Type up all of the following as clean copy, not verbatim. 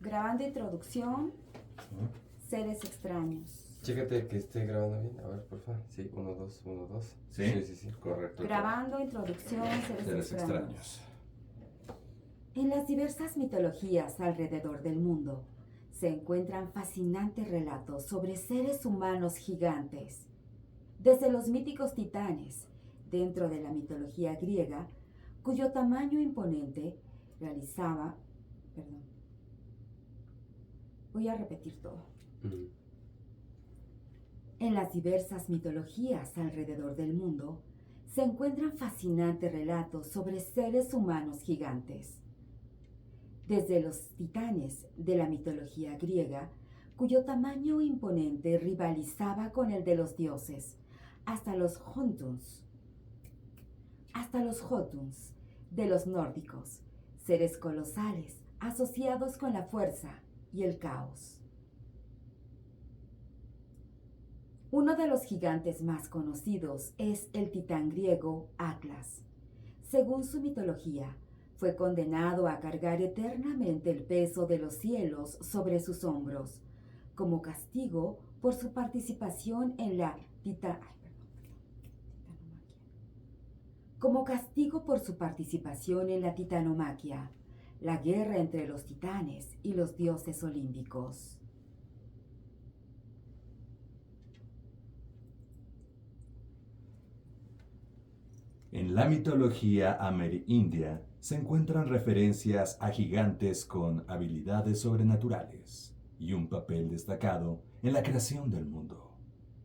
Grabando introducción, seres extraños. Chécate que esté grabando bien. A ver, por favor. Sí, 1, 2, 1, 2. Sí, correcto. Grabando introducción, seres extraños. En las diversas mitologías alrededor del mundo se encuentran fascinantes relatos sobre seres humanos gigantes. Desde los míticos titanes, dentro de la mitología griega, cuyo tamaño imponente realizaba... Voy a repetir todo. En las diversas mitologías alrededor del mundo se encuentran fascinantes relatos sobre seres humanos gigantes. Desde los titanes de la mitología griega, cuyo tamaño imponente rivalizaba con el de los dioses, hasta los Jotuns de los nórdicos, seres colosales asociados con la fuerza y el caos. Uno de los gigantes más conocidos es el titán griego Atlas. Según su mitología, fue condenado a cargar eternamente el peso de los cielos sobre sus hombros, como castigo por su participación en la titanomaquia, la guerra entre los titanes y los dioses olímpicos. En la mitología amerindia se encuentran referencias a gigantes con habilidades sobrenaturales y un papel destacado en la creación del mundo.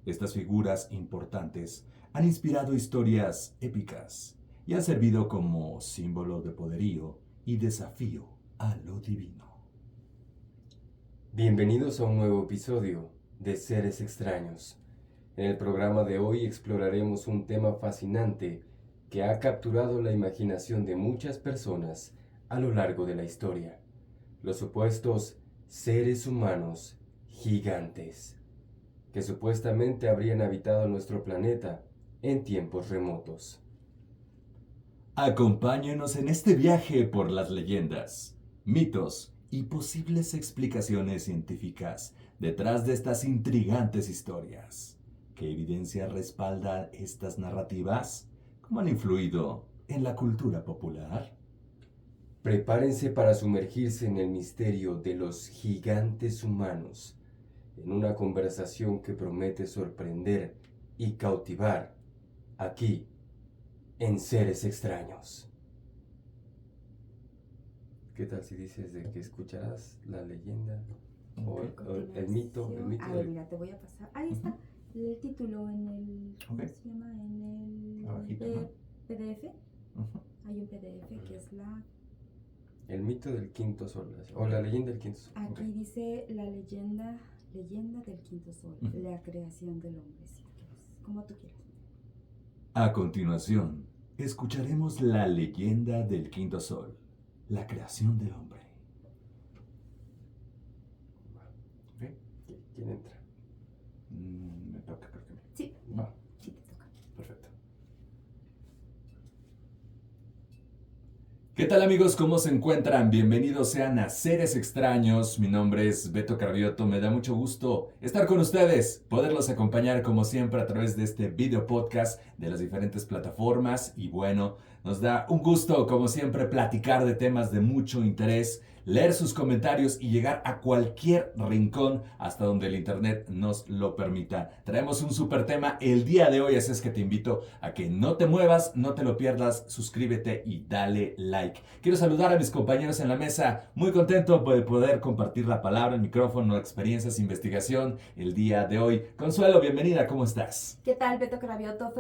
Estas figuras importantes han inspirado historias épicas y han servido como símbolo de poderío y desafío a lo divino. Bienvenidos a un nuevo episodio de Seres Extraños. En el programa de hoy exploraremos un tema fascinante que ha capturado la imaginación de muchas personas a lo largo de la historia: los supuestos seres humanos gigantes, que supuestamente habrían habitado nuestro planeta en tiempos remotos. Acompáñenos en este viaje por las leyendas, mitos y posibles explicaciones científicas detrás de estas intrigantes historias. ¿Qué evidencia respalda estas narrativas? ¿Cómo han influido en la cultura popular? Prepárense para sumergirse en el misterio de los gigantes humanos, en una conversación que promete sorprender y cautivar, aquí, en Seres Extraños. ¿Qué tal si dices de que escucharás la leyenda o el mito? Mira, te voy a pasar. Ahí está el título en el... ¿Cómo se llama? En el Abajito, PDF. Hay un PDF que es la... El mito del quinto sol, o la leyenda del quinto sol. Aquí dice la leyenda del quinto sol, la creación del hombre, si quieres, como tú quieras. A continuación, escucharemos la leyenda del quinto sol, la creación del hombre. ¿Quién entra? Me toca, creo que. Sí, Va. sí te toca. Perfecto. ¿Qué tal, amigos? ¿Cómo se encuentran? Bienvenidos sean a Seres Extraños. Mi nombre es Beto Cravioto. Me da mucho gusto estar con ustedes, poderlos acompañar como siempre a través de este video podcast de las diferentes plataformas. Y bueno, nos da un gusto como siempre platicar de temas de mucho interés, leer sus comentarios y llegar a cualquier rincón hasta donde el internet nos lo permita. Traemos un súper tema el día de hoy, así es que te invito a que no te muevas, no te lo pierdas, suscríbete y dale like. Quiero saludar a mis compañeros en la mesa, muy contento de poder compartir la palabra, el micrófono, experiencias, investigación el día de hoy. Consuelo, bienvenida, ¿cómo estás? ¿Qué tal, Beto Cravioto?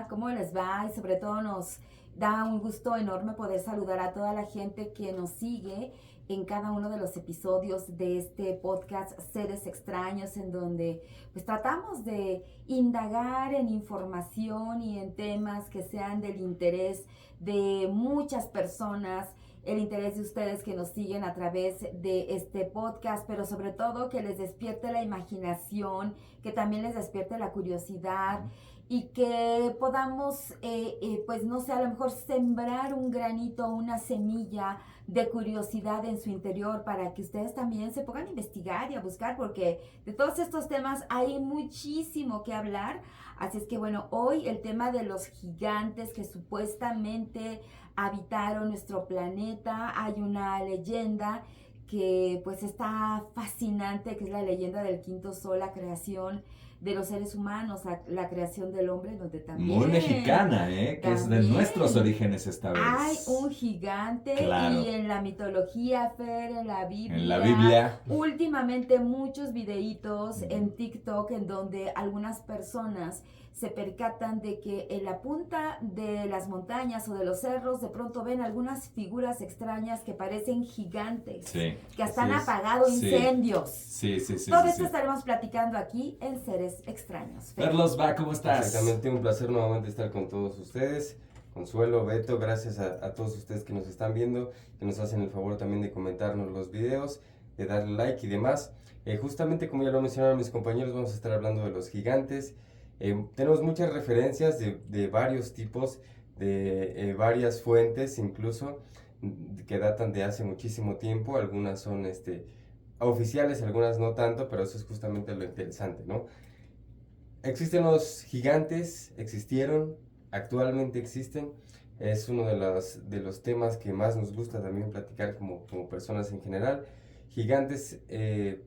¿Cómo les va? Y sobre todo nos da un gusto enorme poder saludar a toda la gente que nos sigue en cada uno de los episodios de este podcast Seres Extraños, en donde pues tratamos de indagar en información y en temas que sean del interés de muchas personas, el interés de ustedes que nos siguen a través de este podcast, pero sobre todo que les despierte la imaginación, que también les despierte la curiosidad y que podamos, pues no sé, a lo mejor sembrar un granito, una semilla de curiosidad en su interior para que ustedes también se pongan a investigar y a buscar, porque de todos estos temas hay muchísimo que hablar. Así es que bueno, hoy el tema de los gigantes que supuestamente habitaron nuestro planeta, hay una leyenda que pues está fascinante, que es la leyenda del quinto sol, la creación de los seres humanos, la creación del hombre, donde también... Muy mexicana, que es de nuestros orígenes esta vez. Hay un gigante, claro. Y en la mitología, Fer, en la Biblia. Últimamente muchos videitos en TikTok en donde algunas personas se percatan de que en la punta de las montañas o de los cerros de pronto ven algunas figuras extrañas que parecen gigantes, sí, que hasta han apagado incendios. Sí. Todo esto estaremos platicando aquí en Seres Extraños. Carlos, ¿cómo estás? Exactamente, un placer nuevamente estar con todos ustedes. Consuelo, Beto, gracias a todos ustedes que nos están viendo, que nos hacen el favor también de comentarnos los videos, de darle like y demás. Justamente como ya lo mencionaron mis compañeros, vamos a estar hablando de los gigantes. Tenemos muchas referencias de varios tipos, de varias fuentes incluso, que datan de hace muchísimo tiempo. Algunas son oficiales, algunas no tanto, pero eso es justamente lo interesante, ¿no? Existen los gigantes, existieron, actualmente existen. Es uno de los temas que más nos gusta también platicar como personas en general. Gigantes,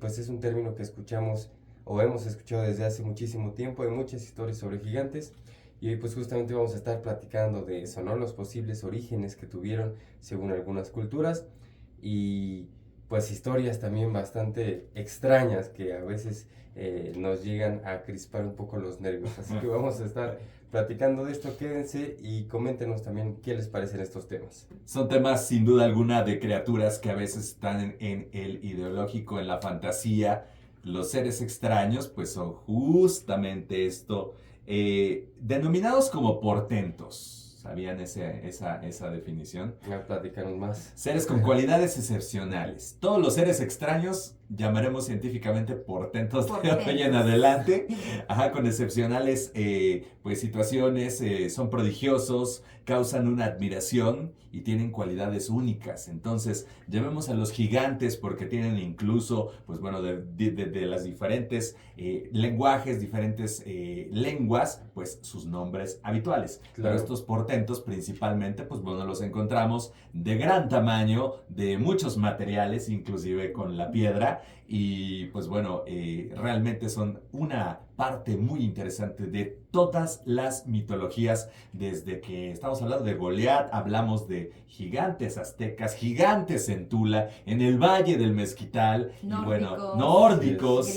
pues es un término que escuchamos o hemos escuchado desde hace muchísimo tiempo. Hay muchas historias sobre gigantes y hoy pues justamente vamos a estar platicando de eso, ¿no? Los posibles orígenes que tuvieron según algunas culturas y pues historias también bastante extrañas que a veces nos llegan a crispar un poco los nervios. Así que vamos a estar platicando de esto. Quédense y coméntenos también qué les parecen estos temas. Son temas sin duda alguna de criaturas que a veces están en el ideológico, en la fantasía. Los seres extraños pues son justamente esto, denominados como portentos. ¿Sabían esa definición? A platicarnos más. Seres con cualidades excepcionales. Todos los seres extraños llamaremos científicamente portentos de hoy en adelante. Con excepcionales pues situaciones, son prodigiosos, causan una admiración y tienen cualidades únicas. Entonces, llamemos a los gigantes porque tienen incluso, pues bueno, de las diferentes lenguajes, diferentes lenguas, pues sus nombres habituales. Claro. Pero estos portentos principalmente, pues bueno, los encontramos de gran tamaño, de muchos materiales, inclusive con la piedra. Y pues bueno, realmente son una parte muy interesante de todas las mitologías, desde que estamos hablando de Goliat, hablamos de gigantes aztecas, gigantes en Tula, en el Valle del Mezquital, nórdicos,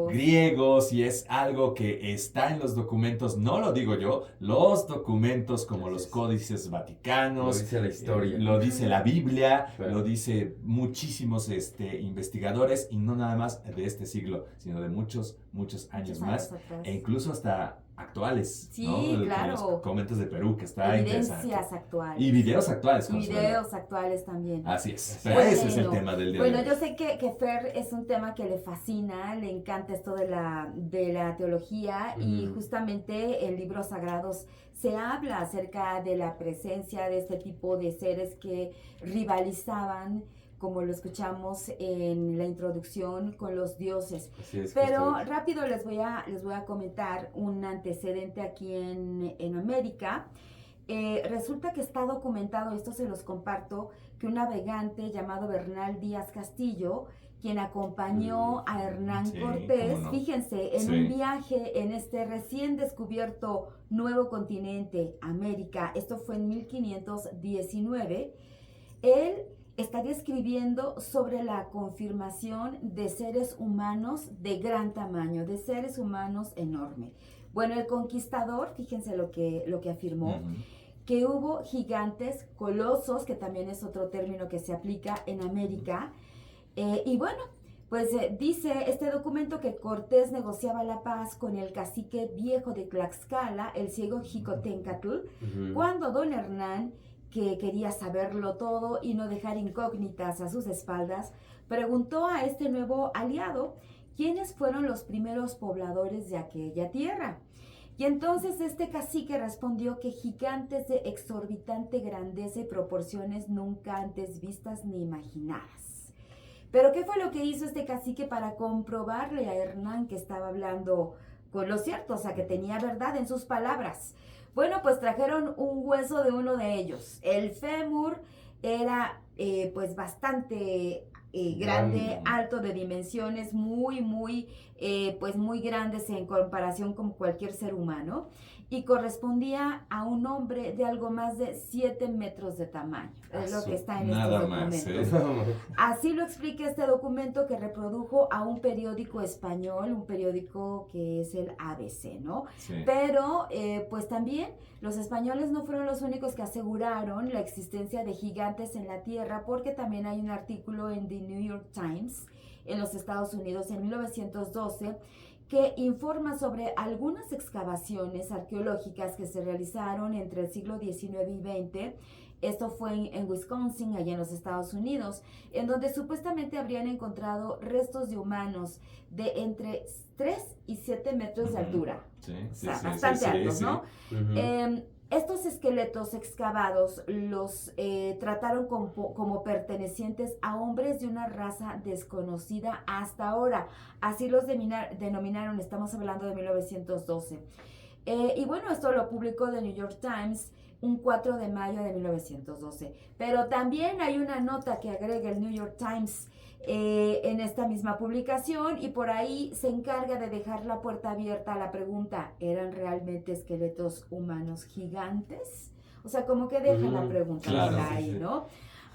griegos, y es algo que está en los documentos, no lo digo yo, los documentos como los códices vaticanos, lo dice la historia, lo dice la Biblia, claro. Lo dice muchísimos investigadores, y no nada más de este siglo, sino de muchos años más, e incluso hasta actuales. Sí, ¿no? claro. Los comentos de Perú, que está Evidencias interesante. actuales. Y videos actuales. Y videos actuales también. Así es. Bueno, ese es el tema del día de hoy. Bueno, yo sé que Fer es un tema que le fascina, le encanta esto de la teología, y justamente en libros sagrados se habla acerca de la presencia de este tipo de seres que rivalizaban, como lo escuchamos en la introducción, con los dioses. Pero rápido les voy a comentar un antecedente aquí en América. Resulta que está documentado, esto se los comparto, que un navegante llamado Bernal Díaz Castillo, quien acompañó a Hernán Cortés, fíjense, en un viaje en este recién descubierto nuevo continente, América, esto fue en 1519, él estaría escribiendo sobre la confirmación de seres humanos de gran tamaño, de seres humanos enormes. Bueno, el conquistador, fíjense lo que afirmó, que hubo gigantes, colosos, que también es otro término que se aplica en América, y bueno, pues dice este documento que Cortés negociaba la paz con el cacique viejo de Tlaxcala, el ciego Xicoténcatl, cuando don Hernán, que quería saberlo todo y no dejar incógnitas a sus espaldas, preguntó a este nuevo aliado quiénes fueron los primeros pobladores de aquella tierra. Y entonces este cacique respondió que gigantes de exorbitante grandeza y proporciones nunca antes vistas ni imaginadas. Pero ¿qué fue lo que hizo este cacique para comprobarle a Hernán que estaba hablando con lo cierto, o sea, que tenía verdad en sus palabras? Bueno, pues trajeron un hueso de uno de ellos. El fémur era pues bastante grande, alto, de dimensiones muy grandes en comparación con cualquier ser humano, y correspondía a un hombre de algo más de 7 metros de tamaño. Es lo que está en estos documentos. Así lo explica este documento que reprodujo a un periódico español, un periódico que es el ABC, ¿no? Sí. Pero pues también los españoles no fueron los únicos que aseguraron la existencia de gigantes en la Tierra, porque también hay un artículo en The New York Times en los Estados Unidos en 1912 que informa sobre algunas excavaciones arqueológicas que se realizaron entre el siglo XIX y XX. Esto fue en Wisconsin, allá en los Estados Unidos, en donde supuestamente habrían encontrado restos de humanos de entre 3 y 7 metros de altura. Sí, o sea, bastante altos, ¿no? Estos esqueletos excavados los trataron como pertenecientes a hombres de una raza desconocida hasta ahora. Así los denominaron, estamos hablando de 1912. Y bueno, esto lo publicó The New York Times un 4 de mayo de 1912. Pero también hay una nota que agrega el New York Times en esta misma publicación, y por ahí se encarga de dejar la puerta abierta a la pregunta: ¿eran realmente esqueletos humanos gigantes? O sea, como que deja la pregunta por ahí, ¿no?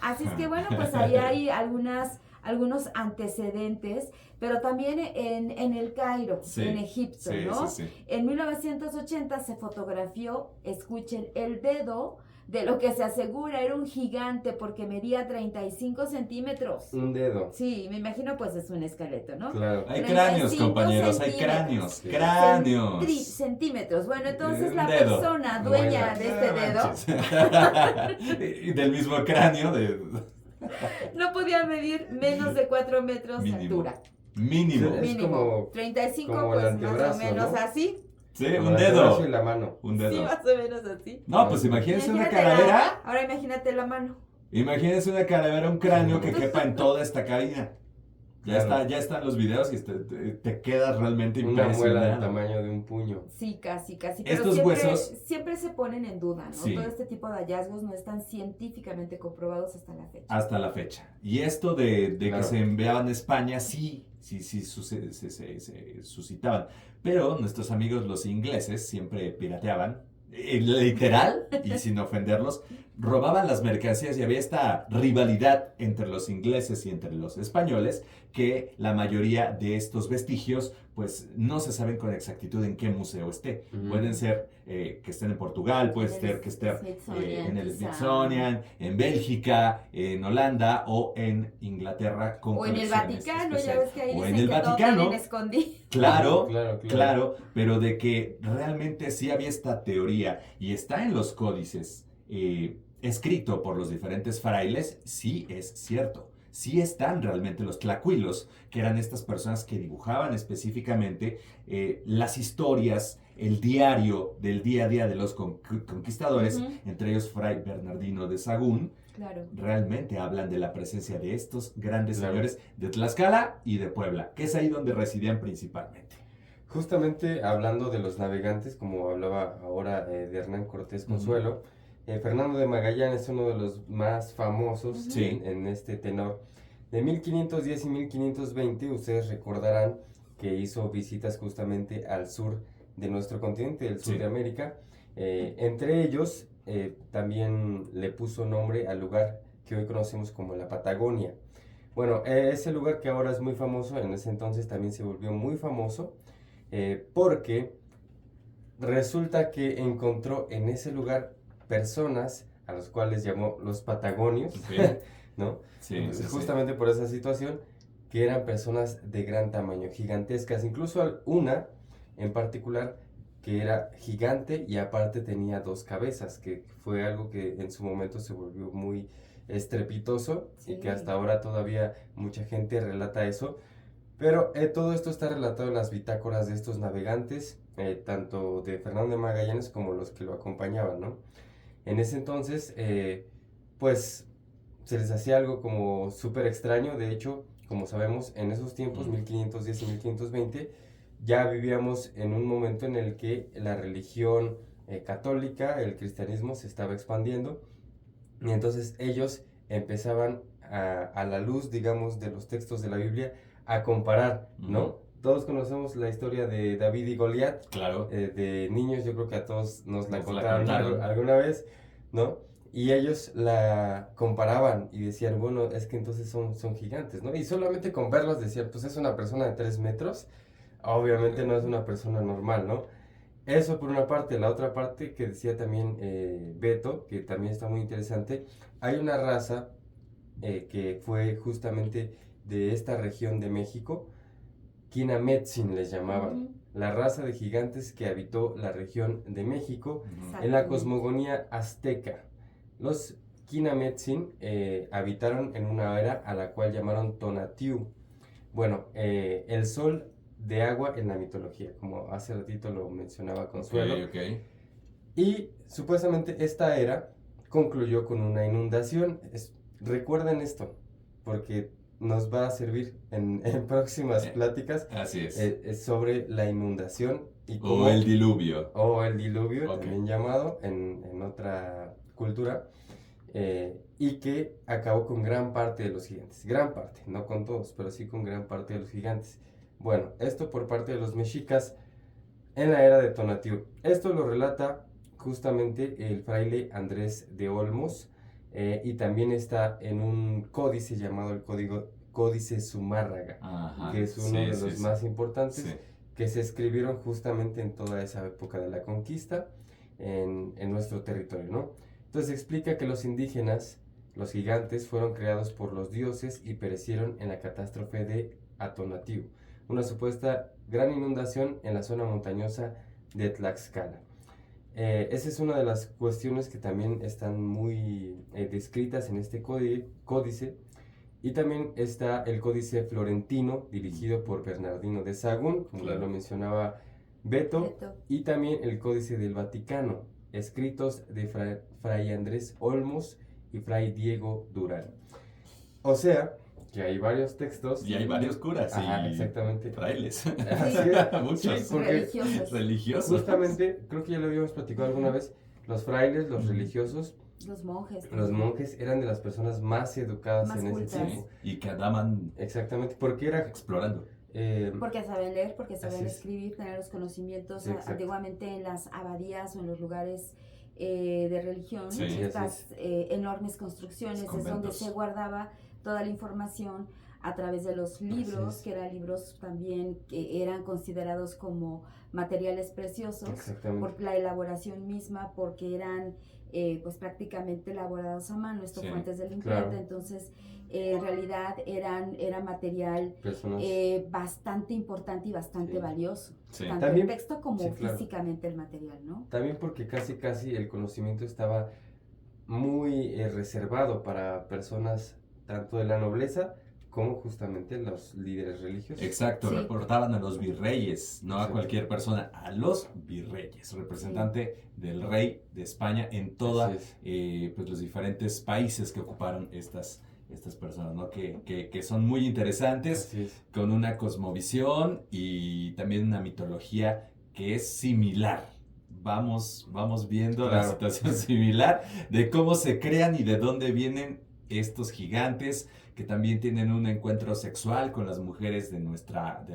Así es que bueno, pues ahí hay algunos antecedentes, pero también en el Cairo, en Egipto, ¿no? En 1980 se fotografió, escuchen, el dedo de lo que se asegura era un gigante porque medía 35 centímetros. Un dedo. Sí, me imagino pues es un esqueleto, ¿no? Claro. Hay cráneos, compañeros, hay cráneos. Sí. Cráneos. Centímetros. Bueno, entonces la persona dueña de este dedo. Del mismo cráneo no podía medir menos de 4 metros de altura. Mínimo. Es como 35 como pues más o menos, ¿no? Así. Sí, un dedo. Y la mano. Un dedo. Sí, más o menos así. No, pues imagínense una calavera. Ahora imagínate la mano. Imagínense una calavera, un cráneo que quepa en toda esta cabina. Claro. Ya están los videos y te quedas realmente impresionado. Una muela del tamaño de un puño. Sí, casi. Pero estos huesos siempre se ponen en duda, ¿no? Sí. Todo este tipo de hallazgos no están científicamente comprobados hasta la fecha. Hasta la fecha. Y esto de que se enviaban a España, sí se suscitaban. Pero nuestros amigos los ingleses siempre pirateaban, literal, y sin ofenderlos, robaban las mercancías, y había esta rivalidad entre los ingleses y entre los españoles, que la mayoría de estos vestigios pues no se saben con exactitud en qué museo esté. Pueden ser que estén en Portugal, puede ser que estén en el Smithsonian, en Bélgica, en Holanda o en Inglaterra. O en el Vaticano, ya ves que ahí o dicen en el que Vaticano, todo tienen escondido. Claro, pero de que realmente sí había esta teoría y está en los códices escrito por los diferentes frailes, sí es cierto. Sí están realmente los tlacuilos, que eran estas personas que dibujaban específicamente las historias, el diario del día a día de los conquistadores, entre ellos Fray Bernardino de Sahagún. Claro. Realmente hablan de la presencia de estos grandes señores de Tlaxcala y de Puebla, que es ahí donde residían principalmente. Justamente hablando de los navegantes, como hablaba ahora de Hernán Cortés Consuelo, Fernando de Magallanes es uno de los más famosos en este tenor. De 1510 y 1520, ustedes recordarán que hizo visitas justamente al sur de nuestro continente, el sur de América. Entre ellos, también le puso nombre al lugar que hoy conocemos como la Patagonia. Bueno, ese lugar que ahora es muy famoso, en ese entonces también se volvió muy famoso, porque resulta que encontró en ese lugar personas a los cuales llamó los patagonios, ¿no? Justamente por esa situación, que eran personas de gran tamaño, gigantescas, incluso una en particular que era gigante y aparte tenía 2 cabezas, que fue algo que en su momento se volvió muy estrepitoso y que hasta ahora todavía mucha gente relata eso. Pero todo esto está relatado en las bitácoras de estos navegantes, tanto de Fernando de Magallanes como los que lo acompañaban, ¿no? En ese entonces, pues se les hacía algo como súper extraño. De hecho, como sabemos, en esos tiempos, 1510 y 1520, ya vivíamos en un momento en el que la religión católica, el cristianismo, se estaba expandiendo. Y entonces ellos empezaban a la luz, digamos, de los textos de la Biblia, a comparar, ¿no? Todos conocemos la historia de David y Goliat. Claro. De niños, yo creo que a todos nos la contaron alguna vez, ¿no? Y ellos la comparaban y decían, bueno, es que entonces son gigantes, ¿no? Y solamente con verlos decían, pues es una persona de 3 metros, obviamente no es una persona normal, ¿no? Eso por una parte. La otra parte que decía también Beto, que también está muy interesante, hay una raza que fue justamente de esta región de México, Quinametzin les llamaban, la raza de gigantes que habitó la región de México en la cosmogonía azteca. Los Quinametzin habitaron en una era a la cual llamaron Tonatiuh. Bueno, el sol de agua en la mitología, como hace ratito lo mencionaba Consuelo. Okay. Y supuestamente esta era concluyó con una inundación. Recuerden esto, porque nos va a servir en próximas pláticas. Así es. Sobre la inundación. Y o el diluvio. O el diluvio, también llamado en otra cultura. Y que acabó con gran parte de los gigantes. Gran parte, no con todos, pero sí con gran parte de los gigantes. Bueno, esto por parte de los mexicas en la era de Tonatiuh. Esto lo relata justamente el fraile Andrés de Olmos, y también está en un códice llamado el Códice Zumárraga, que es uno de los más importantes, que se escribieron justamente en toda esa época de la conquista en nuestro territorio, ¿no? Entonces explica que los indígenas, los gigantes, fueron creados por los dioses y perecieron en la catástrofe de Tonatiuh, una supuesta gran inundación en la zona montañosa de Tlaxcala. Esa es una de las cuestiones que también están muy descritas en este códice. Y también está el Códice Florentino, dirigido por Bernardino de Sahagún, como ya lo mencionaba Beto, y también el Códice del Vaticano, escritos de Fray Andrés Olmos y Fray Diego Durán. O sea, que hay varios textos. Y hay varios curas. Ajá, exactamente. Frailes. Así es. Muchos. Sí, porque religiosos. Justamente, creo que ya lo habíamos platicado alguna vez, los frailes, los religiosos, los monjes eran de las personas más educadas en ese tiempo. Y que andaban exactamente, porque era explorando. Porque saben leer, porque saben escribir, tener los conocimientos. Antiguamente en las abadías o en los lugares de religión, estas enormes construcciones es donde se guardaba toda la información a través de los libros, que eran libros también que eran considerados como materiales preciosos por la elaboración misma, porque eran pues prácticamente elaborados a mano, fuentes del imprenta. Entonces en realidad era material bastante importante y bastante valioso, tanto también, el texto como físicamente el material, ¿no? También porque casi el conocimiento estaba muy reservado para personas tanto de la nobleza como justamente los líderes religiosos. Exacto, reportaban a los virreyes, no a cualquier persona, a los virreyes, representante del rey de España en todos pues los diferentes países que ocuparon estas personas, ¿no? Que son muy interesantes, con una cosmovisión y también una mitología que es similar. Vamos viendo la situación similar de cómo se crean y de dónde vienen estos gigantes, que también tienen un encuentro sexual con las mujeres de nuestra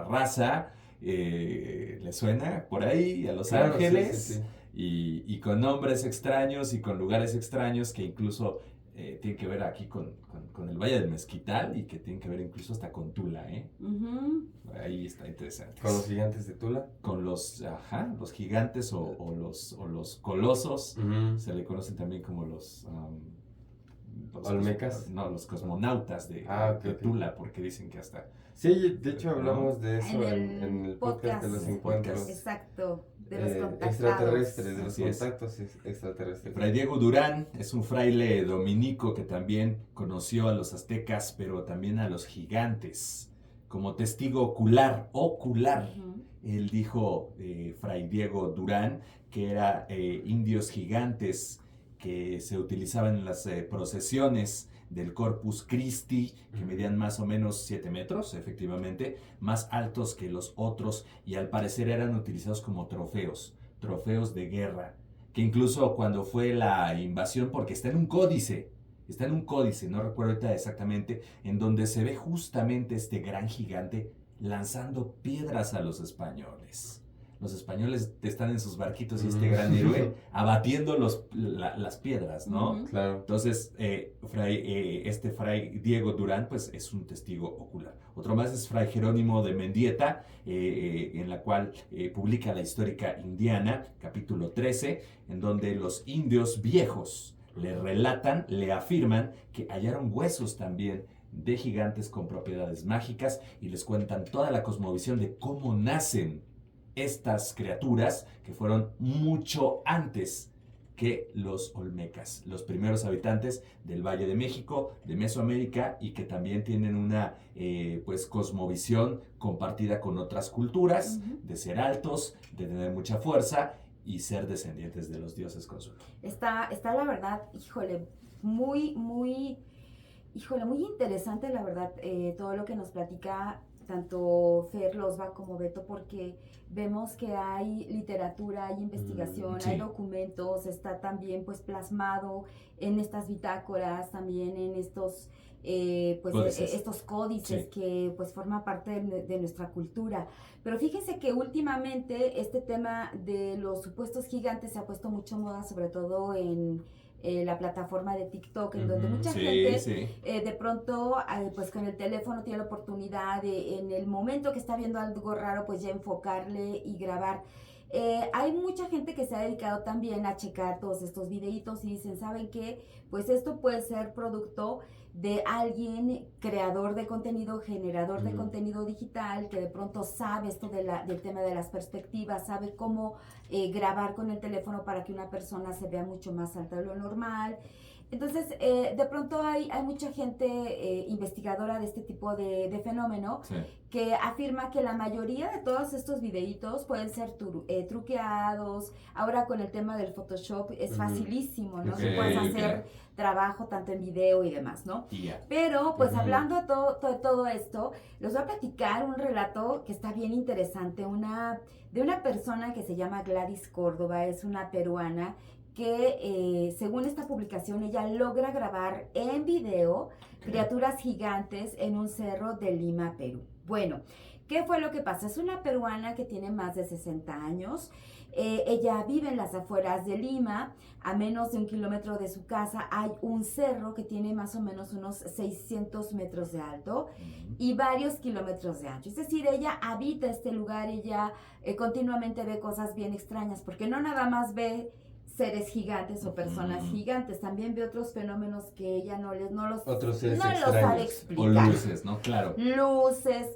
raza. ¿Les suena por ahí a Los Ángeles? Y con nombres extraños y con lugares extraños que incluso tienen que ver aquí con el Valle del Mezquital y que tienen que ver incluso hasta con Tula, Ahí está interesante. ¿Con los gigantes de Tula? Con los gigantes o los colosos. Se le conocen también como los ¿Olmecas? Los cosmonautas de Tula, porque dicen que hasta... Sí, de hecho hablamos de eso en el podcast de los encuentros. Exacto, de los contactados. Extraterrestres, de los contactos extraterrestres. Fray Diego Durán es un fraile dominico que también conoció a los aztecas, pero también a los gigantes, como testigo ocular. Ujú. Él dijo, Fray Diego Durán, que era indios gigantes que se utilizaban en las procesiones del Corpus Christi, que medían más o menos 7 metros, efectivamente, más altos que los otros, y al parecer eran utilizados como trofeos de guerra, que incluso cuando fue la invasión, porque está en un códice, no recuerdo ahorita exactamente, en donde se ve justamente este gran gigante lanzando piedras a los españoles. Los españoles están en sus barquitos y este gran héroe abatiendo las piedras, ¿no? Ujú. Claro. Entonces, Fray Diego Durán, pues es un testigo ocular. Otro más es Fray Jerónimo de Mendieta, en la cual publica la Histórica Indiana, capítulo 13, en donde los indios viejos le relatan, le afirman que hallaron huesos también de gigantes con propiedades mágicas y les cuentan toda la cosmovisión de cómo nacen estas criaturas que fueron mucho antes que los olmecas, los primeros habitantes del Valle de México, de Mesoamérica, y que también tienen una pues cosmovisión compartida con otras culturas, de ser altos, de tener mucha fuerza y ser descendientes de los dioses Consuelo. Está la verdad, híjole, muy interesante la verdad, todo lo que nos platica tanto Fer Losba como Beto, porque vemos que hay literatura, hay investigación, sí. hay documentos, está también pues plasmado en estas bitácoras, también en estos Códices. estos códices, Sí. que pues forma parte de nuestra cultura. Pero fíjense que últimamente este tema de los supuestos gigantes se ha puesto mucho moda, sobre todo en la plataforma de TikTok, en donde mucha gente de pronto pues con el teléfono tiene la oportunidad de, en el momento que está viendo algo raro, pues ya enfocarle y grabar. Hay mucha gente que se ha dedicado también a checar todos estos videitos y dicen, ¿saben qué? Pues esto puede ser producto de alguien creador de contenido, generador de contenido digital, que de pronto sabe esto del tema de las perspectivas, sabe cómo grabar con el teléfono para que una persona se vea mucho más alta de lo normal. Entonces, de pronto hay mucha gente investigadora de este tipo de fenómeno, que afirma que la mayoría de todos estos videitos pueden ser truqueados. Ahora con el tema del Photoshop es facilísimo, ¿no? Que puedes hacer trabajo tanto en video y demás, ¿no? Pero, pues hablando de todo esto, les voy a platicar un relato que está bien interesante, de una persona que se llama Gladys Córdoba, es una peruana, que según esta publicación ella logra grabar en video criaturas gigantes en un cerro de Lima, Perú. Bueno, ¿qué fue lo que pasa? Es una peruana que tiene más de 60 años. Ella vive en las afueras de Lima. A menos de 1 kilómetro de su casa hay un cerro que tiene más o menos unos 600 metros de alto y varios kilómetros de ancho. Es decir, ella habita este lugar, ella continuamente ve cosas bien extrañas, porque no nada más ve seres gigantes o personas gigantes, también ve otros fenómenos que ella no los sabe explicar. O luces, ¿no? Claro. Luces,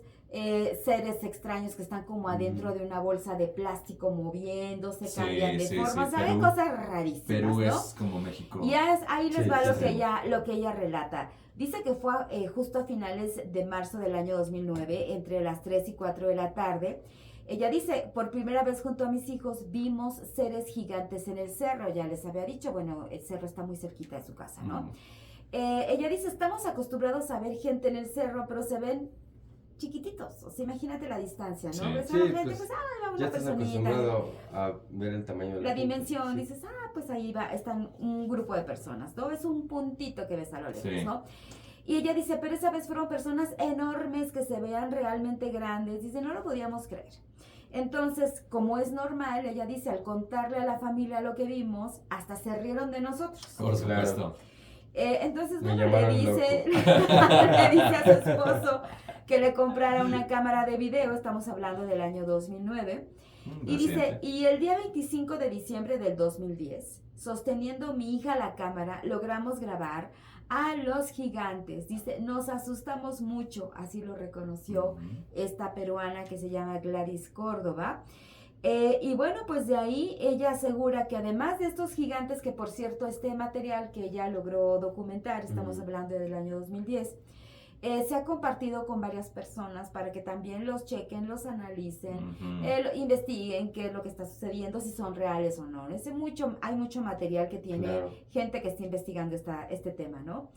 seres extraños que están como adentro de una bolsa de plástico moviéndose, cambian de forma, saben cosas rarísimas, Perú, ¿no? es como México. Y ahí les va lo que ella relata. Dice que fue justo a finales de marzo del año 2009, entre las 3 y 4 de la tarde. Ella dice, por primera vez junto a mis hijos vimos seres gigantes en el cerro. Ya les había dicho, bueno, el cerro está muy cerquita de su casa, ¿no? Ella dice, estamos acostumbrados a ver gente en el cerro, pero se ven chiquititos. O sea, imagínate la distancia, ¿no? Ves a la gente, pues, va una ya estás personita. acostumbrado a ver el tamaño de la gente, dimensión, sí. dices, pues ahí va, están un grupo de personas, ¿no? Es un puntito que ves a lo lejos, ¿no? Y ella dice, pero esa vez fueron personas enormes que se vean realmente grandes. Dice, no lo podíamos creer. Entonces, como es normal, ella dice, al contarle a la familia lo que vimos, hasta se rieron de nosotros. Por supuesto. Entonces, bueno, le dice a su esposo que le comprara una cámara de video. Estamos hablando del año 2009. Y dice, y el día 25 de diciembre del 2010, sosteniendo mi hija la cámara, logramos grabar a los gigantes. Dice, nos asustamos mucho, así lo reconoció esta peruana que se llama Gladys Córdoba. Y bueno, pues de ahí ella asegura que además de estos gigantes, que por cierto este material que ella logró documentar, estamos hablando del año 2010, Se ha compartido con varias personas para que también los chequen, los analicen, Ujú. investiguen qué es lo que está sucediendo, si son reales o no. Hay mucho material que tiene Claro. gente que está investigando este tema, ¿no?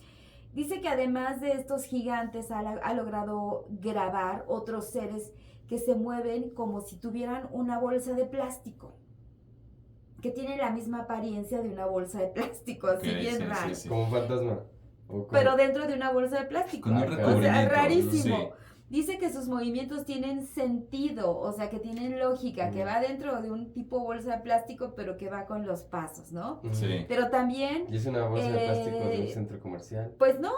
Dice que además de estos gigantes ha logrado grabar otros seres que se mueven como si tuvieran una bolsa de plástico, que tienen la misma apariencia de una bolsa de plástico, así Ok, bien sí, raro. sí. Como un fantasma. O como- Pero dentro de una bolsa de plástico. Con un Ah, caray. O sea, recubrimiento. rarísimo. Sí. Dice que sus movimientos tienen sentido, o sea, que tienen lógica, que Mm. va dentro de un tipo bolsa de plástico, pero que va con los pasos, ¿no? Ujú. Sí. Pero también, Y es una bolsa de plástico de un centro comercial. pues no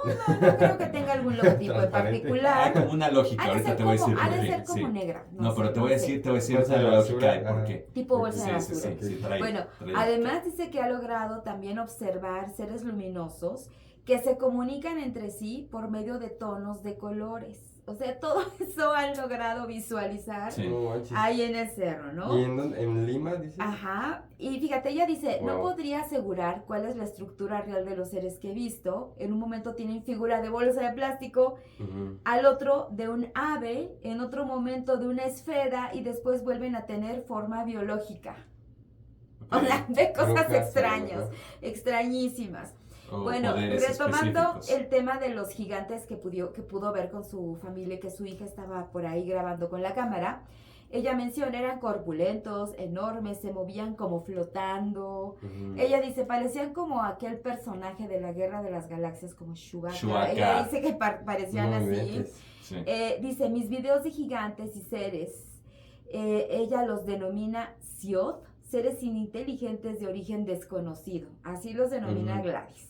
creo que tenga algún logotipo en Transparente. Hay particular. como una lógica, Ha de ahorita ser te voy a como, decir ha por de qué. ser como Sí. negra. No, pero te voy a decir Bolsa la de lógica basura, de por ajá. qué. Tipo bolsa de Sí, basura. sí, sí, sí, trae- trae Además lógica. dice que ha logrado también observar seres luminosos que se comunican entre sí por medio de tonos de colores. O sea, todo eso han logrado visualizar Sí. No manches. ahí en el cerro, ¿no? ¿Y en Lima, dices? Ajá, y fíjate, ella dice, no Wow. podría asegurar cuál es la estructura real de los seres que he visto. En un momento tienen figura de bolsa de plástico, Ujú. al otro de un ave, en otro momento de una esfera y después vuelven a tener forma biológica. Ok. O sea, de cosas Brujas, a lo extrañas, mejor. extrañísimas. O Bueno, poderes retomando específicos. el tema de los gigantes que pudo ver con su familia y que su hija estaba por ahí grabando con la cámara, ella menciona, eran corpulentos, enormes, se movían como flotando. Ujú. Ella dice, parecían como aquel personaje de la Guerra de las Galaxias, como Chewbacca. Chewbacca. Ella dice que parecían No así. inventes. Sí. Dice, mis videos de gigantes y seres, ella los denomina Sioth, seres inteligentes de origen desconocido. Así los denomina Ujú. Gladys.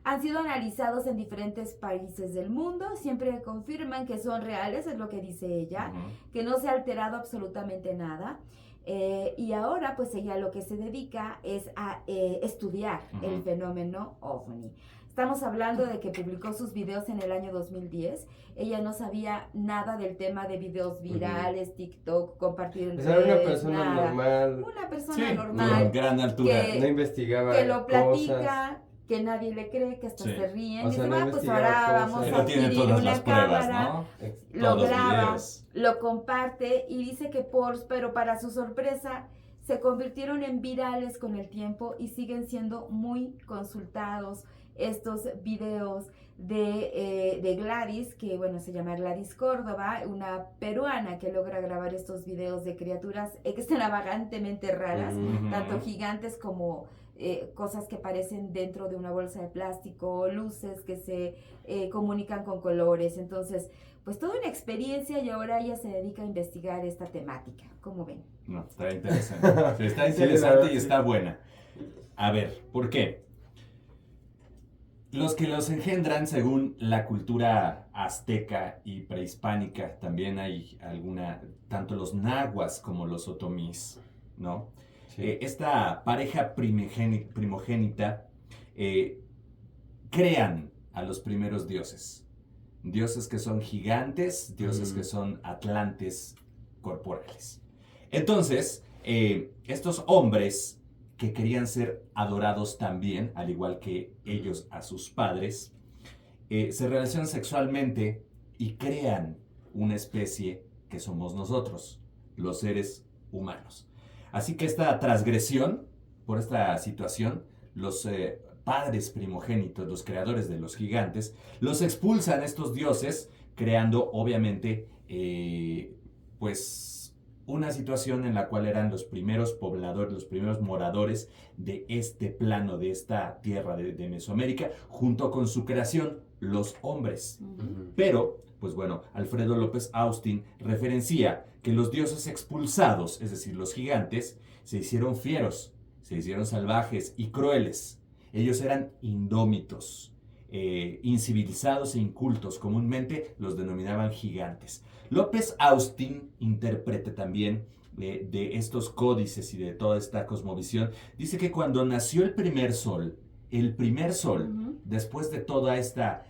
Han sido analizados en diferentes países del mundo, siempre confirman que son reales, es lo que dice ella, Ujú. que no se ha alterado absolutamente nada. Y ahora pues ella lo que se dedica es a estudiar el Ujú. fenómeno OVNI. Estamos hablando de que publicó sus videos en el año 2010. Ella no sabía nada del tema de videos virales, TikTok, compartir en O sea, era una redes, persona nada. normal. Una persona Sí, con normal gran altura. que- No investigaba que lo platica, cosas. que nadie le cree, que hasta Sí. se ríen. O Dice, sea, no pues investigaba ahora cosas. vamos Pero a tiene adquirir todas una las pruebas, cámara, ¿no? lo Todos los graba, videos. lo comparte y dice que pero para su sorpresa se convirtieron en virales con el tiempo y siguen siendo muy consultados estos videos de Gladys, que bueno, se llama Gladys Córdoba, una peruana que logra grabar estos videos de criaturas extravagantemente raras, Ujú. tanto gigantes como cosas que aparecen dentro de una bolsa de plástico, luces que se comunican con colores. Entonces, pues toda una experiencia y ahora ella se dedica a investigar esta temática. ¿Cómo ven? No, está interesante. Sí, está Sí, la interesante verdad, y sí. está buena. A ver, ¿por qué? Los que los engendran, según la cultura azteca y prehispánica, también hay alguna, tanto los nahuas como los otomís, ¿no? Sí. Esta pareja primogénita crean a los primeros dioses. Dioses que son gigantes, dioses que son atlantes corporales. Entonces, estos hombres que querían ser adorados también, al igual que ellos a sus padres, se relacionan sexualmente y crean una especie que somos nosotros, los seres humanos. Así que esta transgresión, por esta situación, los padres primogénitos, los creadores de los gigantes, los expulsan estos dioses, creando obviamente, pues, una situación en la cual eran los primeros pobladores, los primeros moradores de este plano, de esta tierra de Mesoamérica, junto con su creación, los hombres. Ujú. Pero, pues bueno, Alfredo López Austin referencia que los dioses expulsados, es decir, los gigantes, se hicieron fieros, se hicieron salvajes y crueles. Ellos eran indómitos, incivilizados e incultos. Comúnmente los denominaban gigantes. López Austin interpreta también de estos códices y de toda esta cosmovisión. Dice que cuando nació el primer sol, Ujú. después de toda esta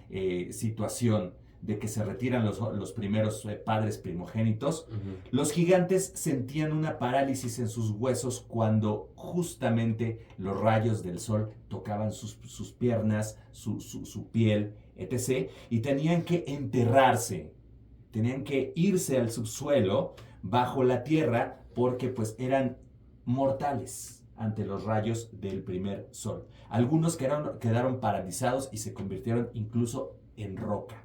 situación de que se retiran los primeros padres primogénitos, Ujú. los gigantes sentían una parálisis en sus huesos cuando justamente los rayos del sol tocaban sus piernas, su piel, etc. Y tenían que enterrarse, tenían que irse al subsuelo bajo la tierra porque pues eran mortales ante los rayos del primer sol. Algunos quedaron paralizados y se convirtieron incluso en roca.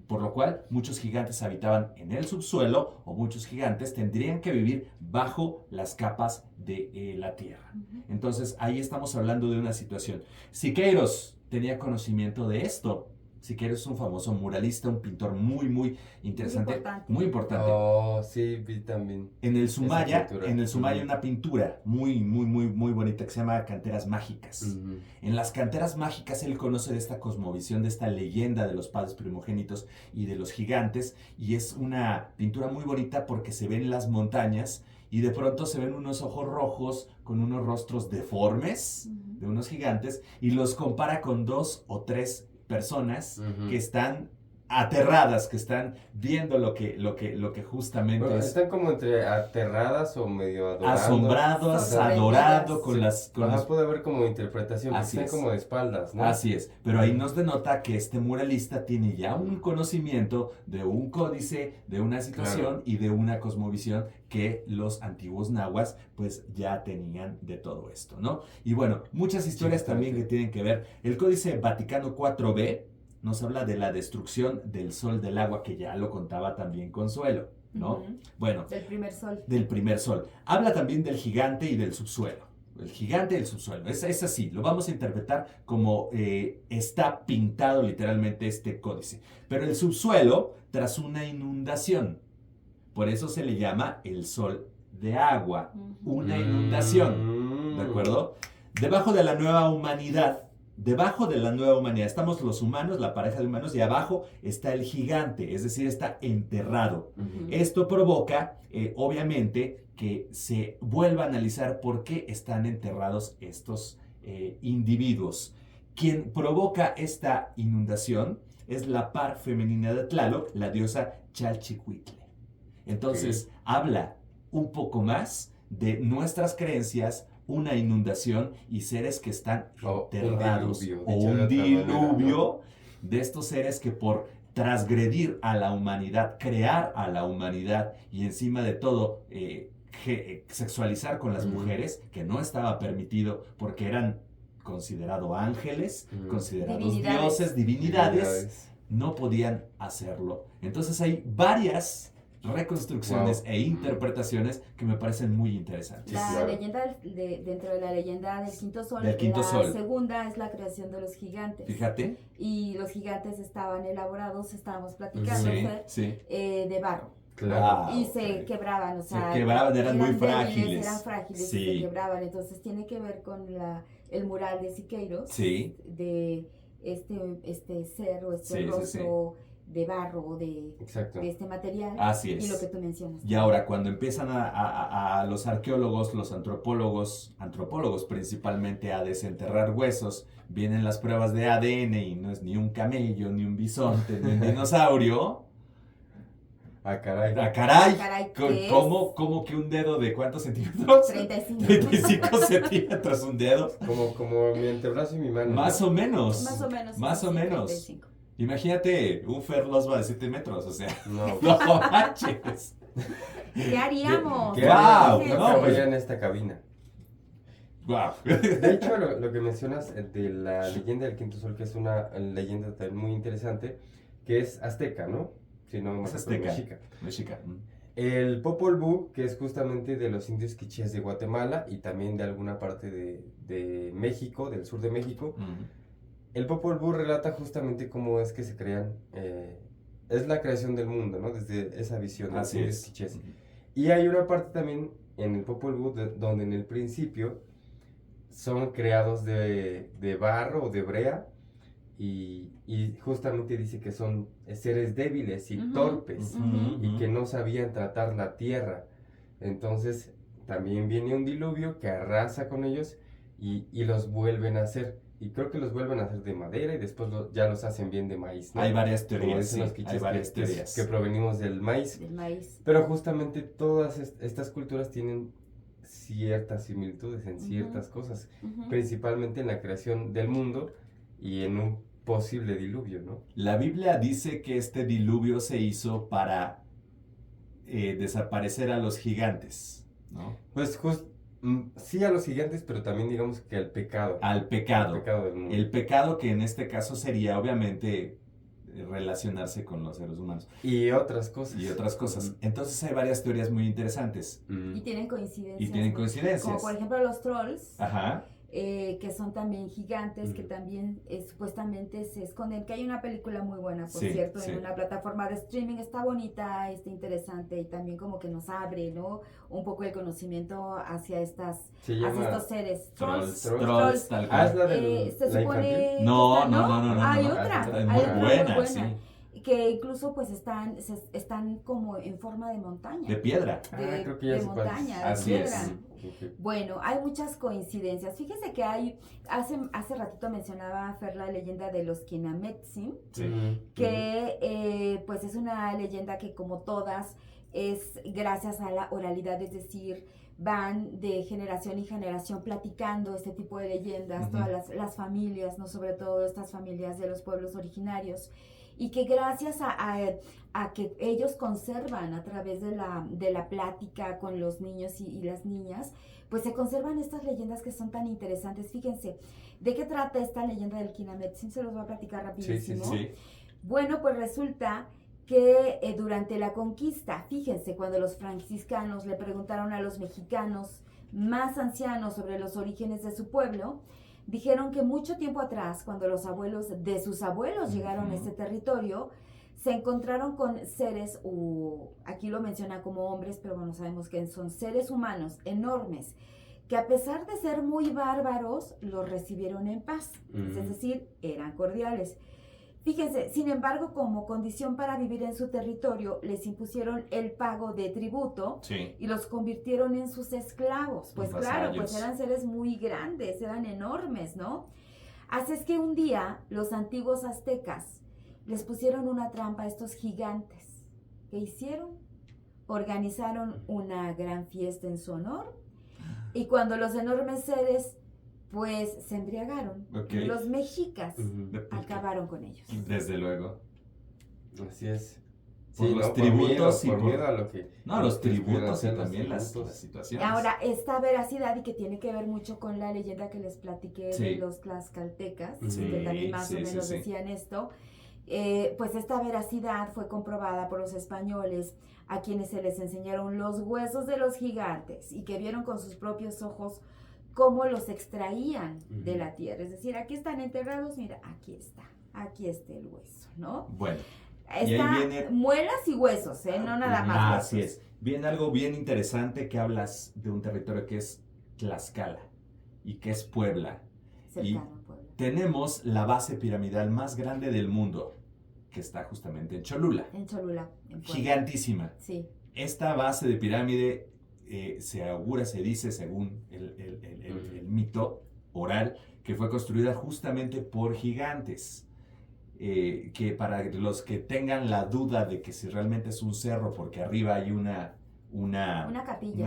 Por lo cual, muchos gigantes habitaban en el subsuelo o muchos gigantes tendrían que vivir bajo las capas de la tierra. Entonces, ahí estamos hablando de una situación. Siqueiros tenía conocimiento de esto. Siqueiros es un famoso muralista, un pintor muy, muy interesante. Muy importante. Oh, sí, vi también. En el Sumaya, pintura. hay una pintura muy, muy, muy, muy bonita que se llama Canteras Mágicas. En las Canteras Mágicas él conoce de esta cosmovisión, de esta leyenda de los padres primogénitos y de los gigantes, y es una pintura muy bonita porque se ven las montañas y de pronto se ven unos ojos rojos con unos rostros deformes de unos gigantes y los compara con 2 o 3 personas que están aterradas, que están viendo lo que justamente Bueno, es. están como entre aterradas o medio adorando. Asombrados, adorado con las... Puede haber como interpretación, porque Así están es. como de espaldas, ¿no? Así es, pero ahí nos denota que este muralista tiene ya un conocimiento de un códice, de una situación y de una cosmovisión que los antiguos nahuas pues ya tenían de todo esto, ¿no? Y bueno, muchas historias también que tienen que ver. El Códice Vaticano 4B nos habla de la destrucción del sol del agua, que ya lo contaba también Consuelo, ¿no? Bueno. Del primer sol. Del primer sol. Habla también del gigante y del subsuelo. El gigante y el subsuelo. Es así, lo vamos a interpretar como está pintado literalmente este códice. Pero el subsuelo tras una inundación. Por eso se le llama el sol de agua. Una inundación. ¿De acuerdo? Debajo de la nueva humanidad, estamos los humanos, la pareja de humanos, y abajo está el gigante, es decir, está enterrado. Esto provoca, obviamente, que se vuelva a analizar por qué están enterrados estos individuos. Quien provoca esta inundación es la par femenina de Tlaloc, la diosa Chalchicuitle. Entonces, habla un poco más de nuestras creencias, una inundación y seres que están enterrados, un diluvio de estos seres que por transgredir a la humanidad, crear a la humanidad y encima de todo sexualizar con las mujeres, que no estaba permitido porque eran considerados ángeles, considerados dioses, divinidades, no podían hacerlo. Entonces hay varias reconstrucciones e interpretaciones que me parecen muy interesantes. La leyenda dentro de la leyenda del quinto sol, segunda es la creación de los gigantes. Fíjate. Y los gigantes estaban elaborados, estábamos platicando, de barro. Claro. Y se quebraban, o sea, se quebraban, eran muy frágiles. Eran frágiles y se quebraban. Entonces tiene que ver con el mural de Siqueiros, de este ser o este rostro de barro, de este material. Así es. Y lo que tú mencionas. Y ahora, cuando empiezan a los arqueólogos, los antropólogos principalmente, a desenterrar huesos, vienen las pruebas de ADN y no es ni un camello, ni un bisonte, ni un dinosaurio. ¡Ah, caray! ¿Cómo que un dedo de cuántos centímetros? 35 centímetros un dedo. Como mi antebrazo y mi mano. Más o menos. Más o menos. 35. Imagínate un Ferlosba de 7 metros, o sea. No manches. ¿Qué haríamos? ¿Qué haría en esta cabina? Wow. De hecho, lo que mencionas de la leyenda del quinto sol, que es una leyenda también muy interesante, que es azteca, ¿no? Si no, es azteca. Mexica. El Popol Vuh, que es justamente de los indios quichés de Guatemala y también de alguna parte de México, del sur de México. El Popol Vuh relata justamente cómo es que se crean, es la creación del mundo, ¿no? Desde esa visión de los indios quichés. Y hay una parte también en el Popol Vuh donde en el principio son creados de barro o de brea y justamente dice que son seres débiles y torpes y que no sabían tratar la tierra. Entonces también viene un diluvio que arrasa con ellos y los vuelven a hacer. Y creo que los vuelven a hacer de madera y después ya los hacen bien de maíz, ¿no? Hay varias teorías, que provenimos del maíz. Pero justamente todas estas culturas tienen ciertas similitudes en ciertas cosas, principalmente en la creación del mundo y en un posible diluvio, ¿no? La Biblia dice que este diluvio se hizo para desaparecer a los gigantes, ¿no? Pues sí a los gigantes, pero también digamos que al pecado. Al pecado. Al pecado del mundo. El pecado que en este caso sería obviamente relacionarse con los seres humanos. Y otras cosas. Entonces hay varias teorías muy interesantes. Y tienen coincidencias. Y tienen coincidencias. Como por ejemplo los trolls. Ajá. Que son también gigantes, que también supuestamente se esconden, que hay una película muy buena, por cierto, en una plataforma de streaming, está bonita, está interesante, y también como que nos abre, ¿no? Un poco el conocimiento hacia hacia estos seres. Trolls, tal cual. Se supone no, hay otra, muy buena, sí. Que incluso pues están como en forma de montaña. De piedra. Creo que ya de montaña, así de piedra. Es. Bueno, hay muchas coincidencias. Fíjese que hace ratito mencionaba Fer la leyenda de los Kinametsin, que pues es una leyenda que como todas es gracias a la oralidad, es decir, van de generación en generación platicando este tipo de leyendas, todas las familias, no, sobre todo estas familias de los pueblos originarios, y que gracias a que ellos conservan a través de la plática con los niños y las niñas, pues se conservan estas leyendas que son tan interesantes. Fíjense, ¿de qué trata esta leyenda del Kinametsin? Se los voy a platicar rapidísimo. Sí. Bueno, pues resulta que durante la conquista, fíjense, cuando los franciscanos le preguntaron a los mexicanos más ancianos sobre los orígenes de su pueblo, dijeron que mucho tiempo atrás, cuando los abuelos de sus abuelos llegaron a este territorio, se encontraron con seres, aquí lo menciona como hombres, pero bueno, sabemos que son seres humanos enormes, que a pesar de ser muy bárbaros, los recibieron en paz, es decir, eran cordiales. Fíjense, sin embargo, como condición para vivir en su territorio, les impusieron el pago de tributo y los convirtieron en sus esclavos. Pues claro, pues eran seres muy grandes, eran enormes, ¿no? Así es que un día los antiguos aztecas les pusieron una trampa a estos gigantes. ¿Qué hicieron? Organizaron una gran fiesta en su honor, y cuando los enormes seres pues se embriagaron, los mexicas acabaron con ellos. Desde luego. Así es. Por los tributos por miedo a lo que... No, los tributos y también las situaciones. Ahora, esta veracidad, y que tiene que ver mucho con la leyenda que les platiqué de los tlaxcaltecas, que también más o menos decían esto, pues esta veracidad fue comprobada por los españoles, a quienes se les enseñaron los huesos de los gigantes y que vieron con sus propios ojos cómo los extraían de la tierra. Es decir, aquí están enterrados, mira, aquí está el hueso, ¿no? Bueno. Está muelas y huesos, no nada más. Así es. Viene algo bien interesante que hablas de un territorio que es Tlaxcala y que es Puebla. Cercano a Puebla. Tenemos la base piramidal más grande del mundo, que está justamente en Cholula. En Cholula, en Puebla. Gigantísima. Sí. Esta base de pirámide se dice, según el mito oral, que fue construida justamente por gigantes. Que para los que tengan la duda de que si realmente es un cerro, porque arriba hay una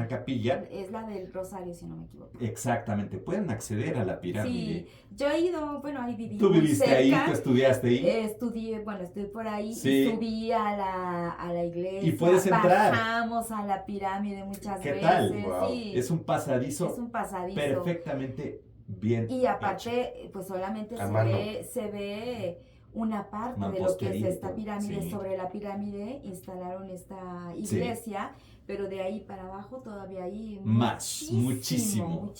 capilla. Es la del Rosario, si no me equivoco. Exactamente, pueden acceder a la pirámide. Sí, yo he ido, bueno, ahí viví. ¿Tú viviste cerca, ahí? ¿Tú estudiaste ahí? Estudié por ahí, y subí a la iglesia. Y puedes entrar. Bajamos a la pirámide muchas veces. ¿Qué tal? Wow. Sí. Es un pasadizo. Perfectamente bien y aparte, hecho. Pues solamente se ve una parte de lo que es esta pirámide. Sobre la pirámide instalaron esta iglesia, pero de ahí para abajo todavía hay muchísimo.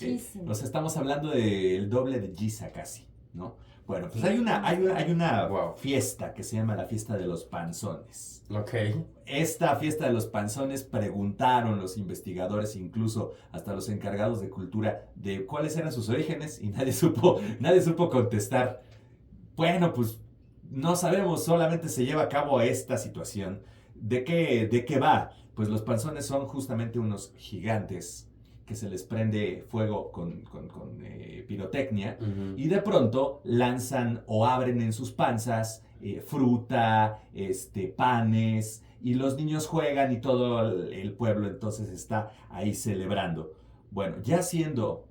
Nos estamos hablando del doble de Giza casi, ¿no? Bueno, pues hay una fiesta que se llama la fiesta de los panzones. Esta fiesta de los panzones, preguntaron los investigadores, incluso hasta los encargados de cultura, de cuáles eran sus orígenes, y nadie supo contestar. Bueno, pues no sabemos, solamente se lleva a cabo esta situación. ¿De qué va? Pues los panzones son justamente unos gigantes que se les prende fuego con pirotecnia, y de pronto lanzan o abren en sus panzas fruta, panes, y los niños juegan y todo el pueblo entonces está ahí celebrando. Bueno, ya haciendo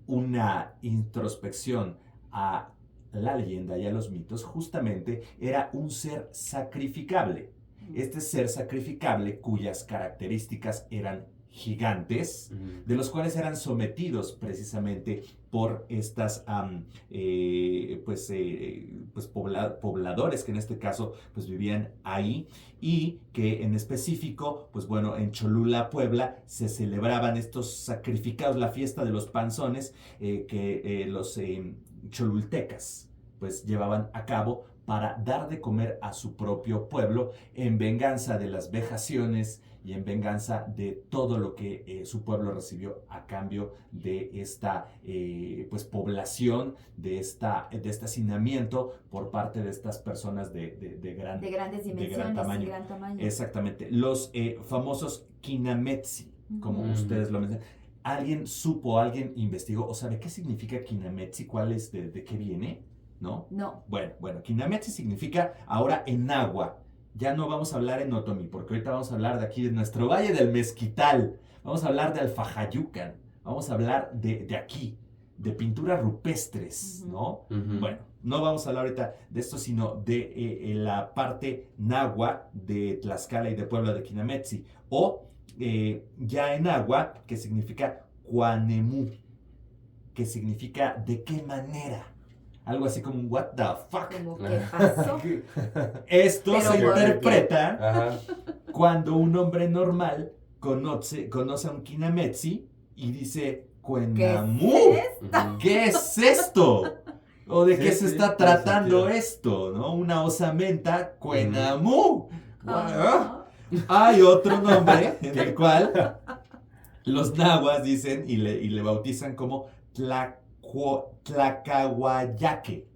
una introspección a la leyenda y a los mitos, justamente era un ser sacrificable. Este ser sacrificable cuyas características eran gigantes, de los cuales eran sometidos precisamente por estas pobladores que en este caso pues vivían ahí, y que en específico pues bueno, en Cholula, Puebla, se celebraban estos sacrificados, la fiesta de los panzones, que los cholultecas pues llevaban a cabo para dar de comer a su propio pueblo en venganza de las vejaciones y en venganza de todo lo que su pueblo recibió a cambio de esta pues población, de este hacinamiento por parte de estas personas de grandes dimensiones, gran tamaño. De gran tamaño. Exactamente. Los famosos Kinametsi, como ustedes lo mencionan. ¿Alguien supo, alguien investigó o sabe qué significa Kinametsi? ¿Cuál es, de qué viene? ¿No? No. Bueno, Kinametsi significa ahora en náhuatl. Ya no vamos a hablar en otomí, porque ahorita vamos a hablar de aquí, de nuestro Valle del Mezquital. Vamos a hablar de Alfajayucan. Vamos a hablar de aquí, de pinturas rupestres, ¿no? Bueno, no vamos a hablar ahorita de esto, sino de la parte náhuatl de Tlaxcala y de Puebla de Kinametsi. O ya en náhuatl, que significa Cuanemú, que significa de qué manera. Algo así como un what the fuck. Como, ¿qué pasó? Esto Pero se interpreta Ajá. cuando un hombre normal conoce a un Kinametsi y dice, Cuenamú, ¿qué es esto? ¿O de qué se está tratando esto? ¿No? Una osamenta, Cuenamú. Hay otro nombre en el cual los nahuas dicen y le bautizan como Tlacahuayaque.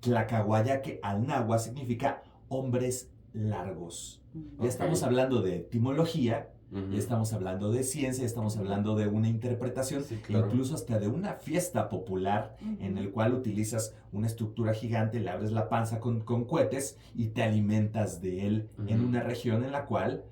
Tlacahuayaque al náhuatl significa hombres largos. Ya estamos hablando de etimología, ya estamos hablando de ciencia, estamos hablando de una interpretación, sí, claro. Incluso hasta de una fiesta popular en el cual utilizas una estructura gigante, le abres la panza con cohetes y te alimentas de él en una región en la cual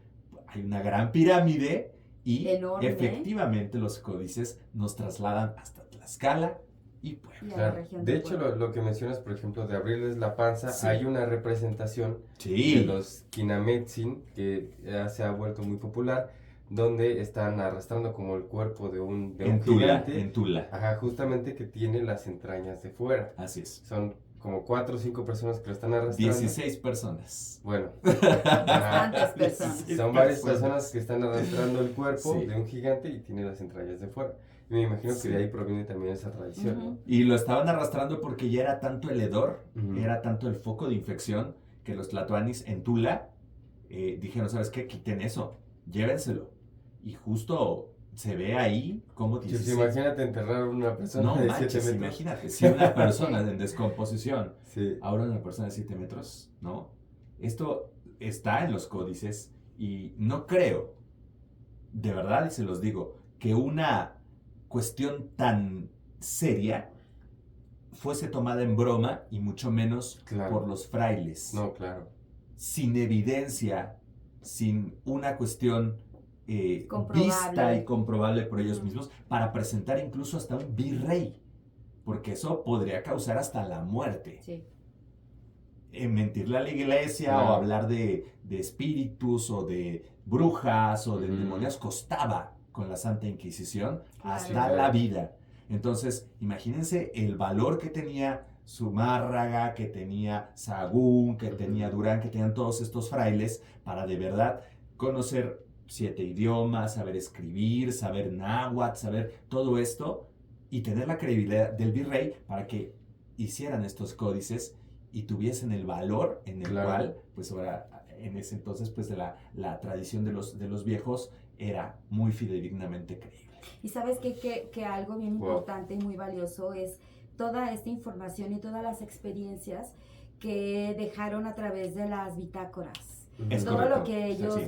hay una gran pirámide. Y enorme. Efectivamente los códices nos trasladan hasta Tlaxcala y Puebla. Claro. De hecho, lo que mencionas, por ejemplo, de abrirles la panza, Sí. hay una representación de los Kinametsin que ya se ha vuelto muy popular, donde están arrastrando como el cuerpo de un gigante. En Tula. Ajá, justamente que tiene las entrañas de fuera. Así es. Son como 4 o 5 personas que lo están arrastrando. 16 personas. Bueno. Bastantes personas. Son varias personas que están arrastrando el cuerpo Sí. de un gigante y tiene las entrañas de fuera. Y me imagino que de ahí proviene también esa tradición, ¿no? Y lo estaban arrastrando porque ya era tanto el hedor, era tanto el foco de infección, que los tlatoanis en Tula dijeron, ¿sabes qué? Quiten eso, llévenselo. Y justo se ve ahí como 16. Imagínate enterrar a una persona de 7 metros. Imagínate, si una persona en descomposición, sí. ahora una persona de 7 metros, ¿no? Esto está en los códices y no creo, de verdad, y se los digo, que una cuestión tan seria fuese tomada en broma y mucho menos por los frailes. No, claro. Sin evidencia, sin una cuestión vista y comprobable por ellos mismos, para presentar incluso hasta un virrey, porque eso podría causar hasta la muerte. Sí. Mentirle a la iglesia o hablar de espíritus o de brujas o de demonios costaba con la Santa Inquisición hasta la vida. Entonces, imagínense el valor que tenía Zumárraga, que tenía Sahagún, que tenía Durán, que tenían todos estos frailes para de verdad conocer 7 idiomas, saber escribir, saber náhuatl, saber todo esto y tener la credibilidad del virrey para que hicieran estos códices y tuviesen el valor en el cual, pues ahora, en ese entonces, pues de la tradición de los viejos era muy fidedignamente creíble. Y sabes que algo bien importante y muy valioso es toda esta información y todas las experiencias que dejaron a través de las bitácoras. Es todo correcto. Lo que ellos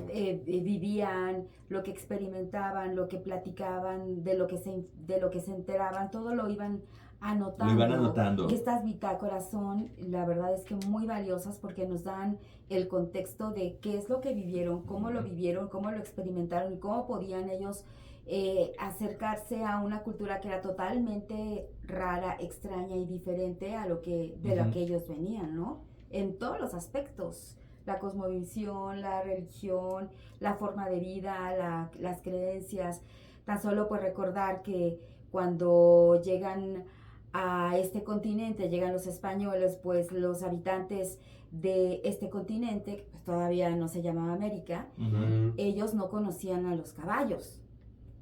vivían, lo que experimentaban, lo que platicaban, de lo que se enteraban, todo lo iban anotando. Lo iban anotando. Y estas bitácoras son, la verdad es que muy valiosas porque nos dan el contexto de qué es lo que vivieron, cómo lo experimentaron y cómo podían ellos acercarse a una cultura que era totalmente rara, extraña y diferente a lo que ellos venían, ¿no? En todos los aspectos, la cosmovisión, la religión, la forma de vida, las creencias. Tan solo pues recordar que cuando llegan a este continente, llegan los españoles, pues los habitantes de este continente, que pues todavía no se llamaba América, ellos no conocían a los caballos.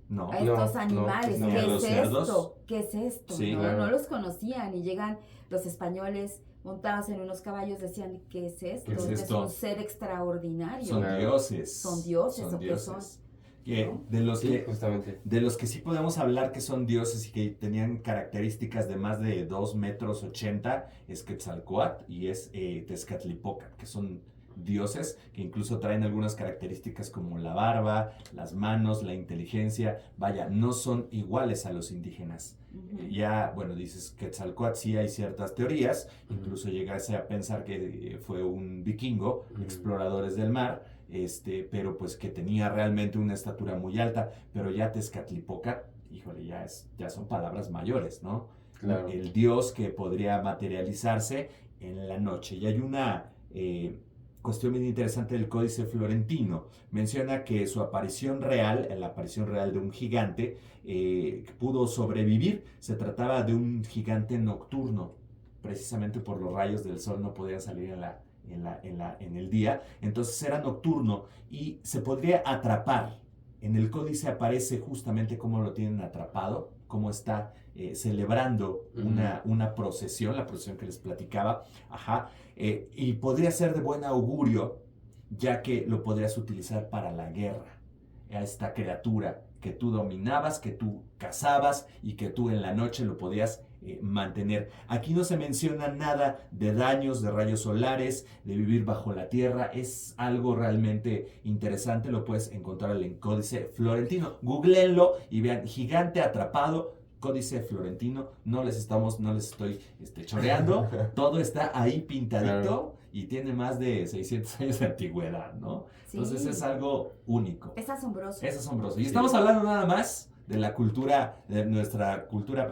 No, a estos animales, no, ¿qué a es los cerdos. esto? ¿Qué es esto? Sí, ¿no? claro. No los conocían y llegan los españoles montados en unos caballos, decían, ¿qué es esto? ¿Qué es Este esto? es un ser extraordinario. Son Claro. dioses. Son dioses, Son ¿o qué dioses. son? Que ¿No? de los Sí, que justamente. de los que sí podemos hablar que son dioses y que tenían características de más de 2 metros 80 es Quetzalcóatl y es Tezcatlipoca, que son dioses que incluso traen algunas características como la barba, las manos, la inteligencia. Vaya, no son iguales a los indígenas. Ya, bueno, dices Quetzalcóatl, sí hay ciertas teorías, incluso llegase a pensar que fue un vikingo, exploradores del mar, pero pues que tenía realmente una estatura muy alta, pero ya Tezcatlipoca, híjole, ya son palabras mayores, ¿no? Claro. El dios que podría materializarse en la noche. Y hay una cuestión bien interesante del Códice Florentino. Menciona que su aparición real, la aparición real de un gigante, que pudo sobrevivir, se trataba de un gigante nocturno, precisamente por los rayos del sol no podían salir en el día, entonces era nocturno y se podría atrapar. En el códice aparece justamente cómo lo tienen atrapado, cómo está celebrando una procesión, la procesión que les platicaba, y podría ser de buen augurio, ya que lo podrías utilizar para la guerra, a esta criatura que tú dominabas, que tú cazabas y que tú en la noche lo podías mantener. Aquí no se menciona nada de daños, de rayos solares, de vivir bajo la tierra. Es algo realmente interesante, lo puedes encontrar en el Códice Florentino. Googleenlo y vean, gigante atrapado, Códice Florentino. No les estoy choreando, todo está ahí pintadito. Claro. Y tiene más de 600 años de antigüedad, ¿no? Sí. Entonces es algo único. Es asombroso. Es asombroso. Y estamos hablando nada más de la cultura, de nuestra cultura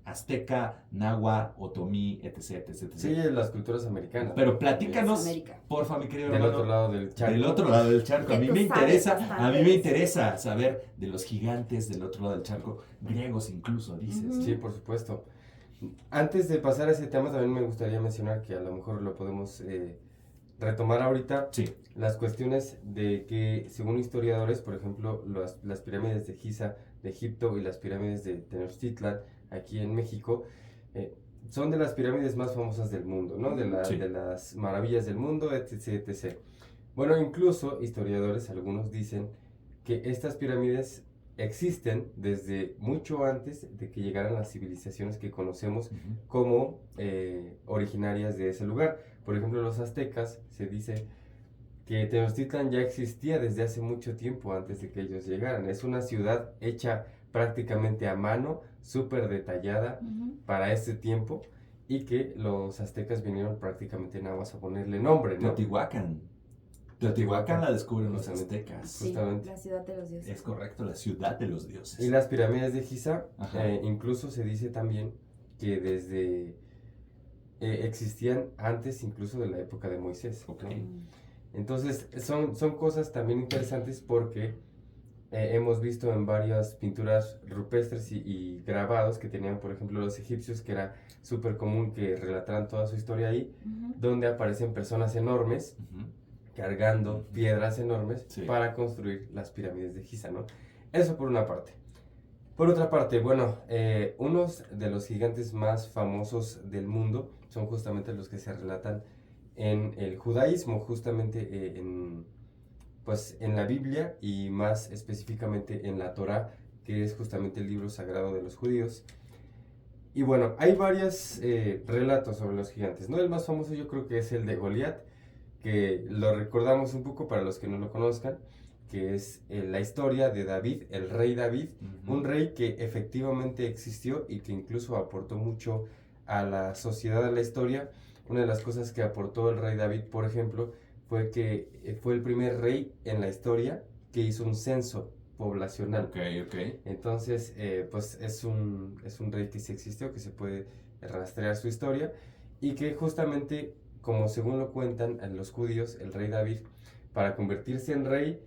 azteca, náhuatl, otomí, etc. Sí, las culturas americanas. Pero platícanos, porfa, mi querido hermano. Del otro lado del charco. Del otro lado del charco. A mí me interesa saber de los gigantes del otro lado del charco, griegos incluso, dices. Sí, por supuesto. Antes de pasar a ese tema, también me gustaría mencionar que a lo mejor lo podemos retomar ahorita. Sí. Las cuestiones de que, según historiadores, por ejemplo, las pirámides de Giza de Egipto y las pirámides de Tenochtitlan aquí en México, son de las pirámides más famosas del mundo, ¿no? De las maravillas del mundo, etc. Bueno, incluso historiadores, algunos dicen que estas pirámides existen desde mucho antes de que llegaran las civilizaciones que conocemos como originarias de ese lugar. Por ejemplo, los aztecas, se dice que Tenochtitlan ya existía desde hace mucho tiempo antes de que ellos llegaran. Es una ciudad hecha prácticamente a mano, súper detallada para ese tiempo, y que los aztecas vinieron prácticamente nada más a ponerle nombre, ¿no? Teotihuacán la descubren los aztecas. Sí, justamente. La ciudad de los dioses. Es correcto, la ciudad de los dioses. Y las pirámides de Giza, incluso se dice también que desde existían antes incluso de la época de Moisés. Okay. ¿No? Entonces son cosas también interesantes porque hemos visto en varias pinturas rupestres y grabados que tenían, por ejemplo, los egipcios, que era súper común que relataran toda su historia ahí, donde aparecen personas enormes cargando piedras enormes para construir las pirámides de Giza, ¿no? Eso por una parte. Por otra parte, bueno, unos de los gigantes más famosos del mundo son justamente los que se relatan en el judaísmo, justamente en la Biblia y más específicamente en la Torá, que es justamente el libro sagrado de los judíos. Y bueno, hay varios relatos sobre los gigantes, ¿no? El más famoso yo creo que es el de Goliat, que lo recordamos un poco para los que no lo conozcan, que es la historia de David, el rey David, un rey que efectivamente existió y que incluso aportó mucho a la sociedad, a la historia. Una de las cosas que aportó el rey David, por ejemplo, fue que fue el primer rey en la historia que hizo un censo poblacional. Ok. Entonces, pues es un rey que sí existió, que se puede rastrear su historia y que justamente, como según lo cuentan los judíos, el rey David, para convertirse en rey,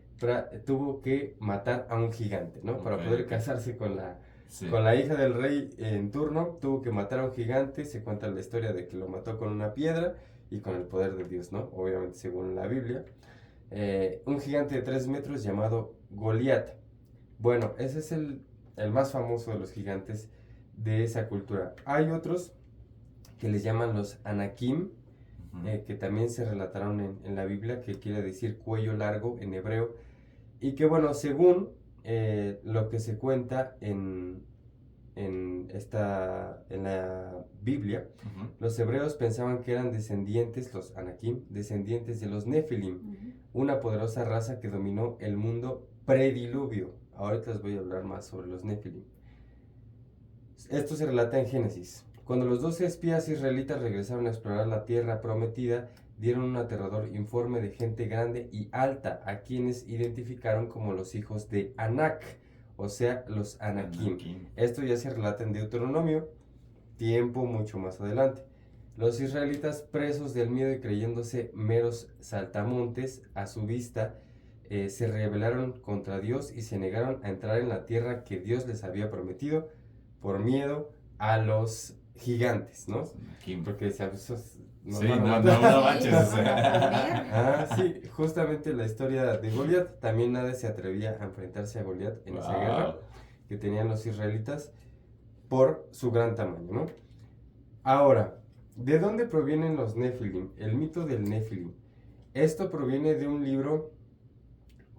tuvo que matar a un gigante, ¿no? Para poder casarse con la hija del rey en turno, tuvo que matar a un gigante. Se cuenta la historia de que lo mató con una piedra y con el poder de Dios, ¿no? Obviamente según la Biblia. Un gigante de 3 metros llamado Goliat. Bueno, ese es el más famoso de los gigantes de esa cultura. Hay otros que les llaman los Anakim, que también se relataron en la Biblia, que quiere decir cuello largo en hebreo, y que bueno, según lo que se cuenta en la Biblia, los hebreos pensaban que eran descendientes, los Anakim, descendientes de los Nefilim, una poderosa raza que dominó el mundo prediluvio. Ahorita les voy a hablar más sobre los Nefilim. Esto se relata en Génesis. Cuando los 12 espías israelitas regresaron a explorar la tierra prometida, dieron un aterrador informe de gente grande y alta, a quienes identificaron como los hijos de Anak, o sea, los Anakim. Esto ya se relata en Deuteronomio, tiempo mucho más adelante. Los israelitas, presos del miedo y creyéndose meros saltamontes a su vista, se rebelaron contra Dios y se negaron a entrar en la tierra que Dios les había prometido por miedo a los gigantes, ¿no? Porque decían, esos no manches. Sí, justamente la historia de Goliat. También nadie se atrevía a enfrentarse a Goliat en esa guerra que tenían los israelitas por su gran tamaño, ¿no? Ahora, ¿de dónde provienen los Nefilim? El mito del Nefilim. Esto proviene de un libro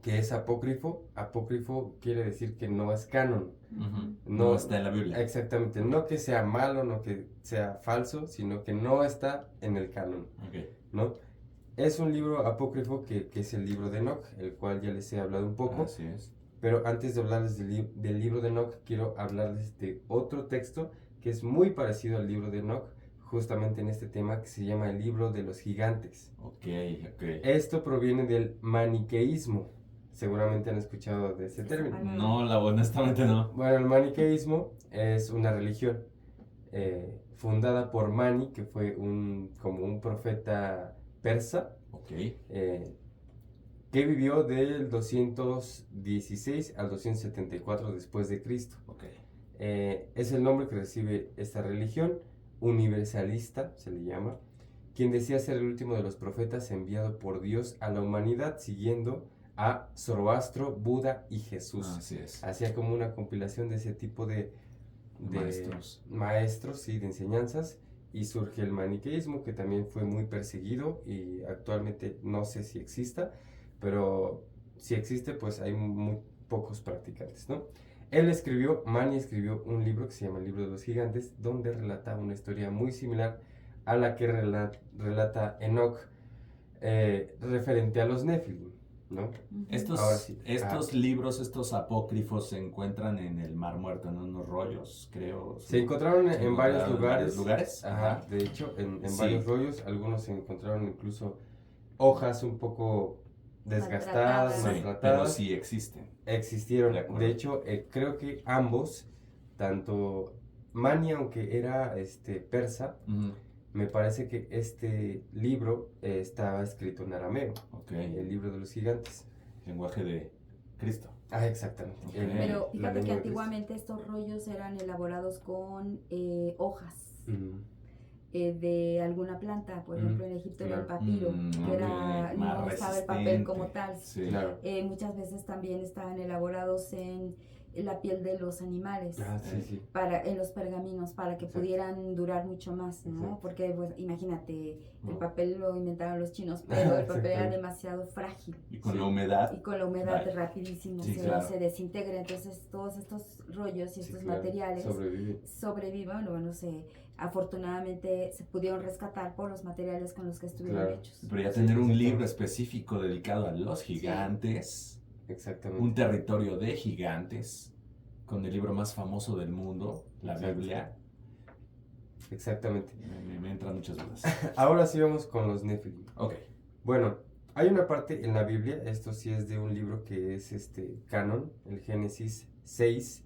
que es apócrifo. Apócrifo quiere decir que no es canon. No está en la Biblia. Exactamente, no que sea malo, no que sea falso, sino que no está en el canon, ¿no? Es un libro apócrifo que es el libro de Enoch, el cual ya les he hablado un poco. Así es. Pero antes de hablarles del libro de Enoch, quiero hablarles de otro texto que es muy parecido al libro de Enoch, justamente en este tema, que se llama el libro de los gigantes. Esto proviene del maniqueísmo. Seguramente han escuchado de ese término. No, honestamente no. Bueno, el maniqueísmo es una religión fundada por Mani, que fue como un profeta persa, que vivió del 216 al 274 después de Cristo. Es el nombre que recibe esta religión, universalista se le llama, quien decía ser el último de los profetas enviado por Dios a la humanidad, siguiendo a Zoroastro, Buda y Jesús. Así es. Hacía como una compilación de ese tipo de maestros, sí, de enseñanzas, y surge el maniqueísmo, que también fue muy perseguido y actualmente no sé si exista, pero si existe, pues hay muy pocos practicantes, ¿no? Mani escribió un libro que se llama El libro de los gigantes, donde relata una historia muy similar a la que relata Enoch, referente a los Nefilim, ¿no? Estos libros, estos apócrifos, se encuentran en el Mar Muerto, en unos rollos, creo. Se encontraron en varios lugares. Ajá. De hecho, en varios rollos. Algunos se encontraron incluso hojas un poco desgastadas, maltratadas. Pero sí existen. Existieron. De hecho, creo que ambos, tanto Mani, aunque era persa, me parece que este libro estaba escrito en arameo. El libro de los gigantes. Lenguaje de Cristo. Exactamente. Pero fíjate que antiguamente estos rollos eran elaborados con hojas de alguna planta. Por ejemplo, en Egipto era el papiro, que era, no estaba el papel como tal. Sí. Muchas veces también estaban elaborados en la piel de los animales, en los pergaminos, para que pudieran durar mucho más, ¿no? Porque, pues, imagínate, el papel lo inventaron los chinos, pero el papel era demasiado frágil. Y con la humedad. Y con la humedad rapidísimo se desintegra. Entonces, todos estos rollos y estos materiales sobreviven. Bueno, afortunadamente se pudieron rescatar por los materiales con los que estuvieron hechos. Pero ya tener un libro específico dedicado a los gigantes. Exactamente. Un territorio de gigantes, con el libro más famoso del mundo, la Biblia. Exactamente. Me entran muchas dudas. Ahora sí vamos con los Nefilim. Ok. Bueno, Hay una parte en la Biblia, esto sí es de un libro que es canon, el Génesis 6,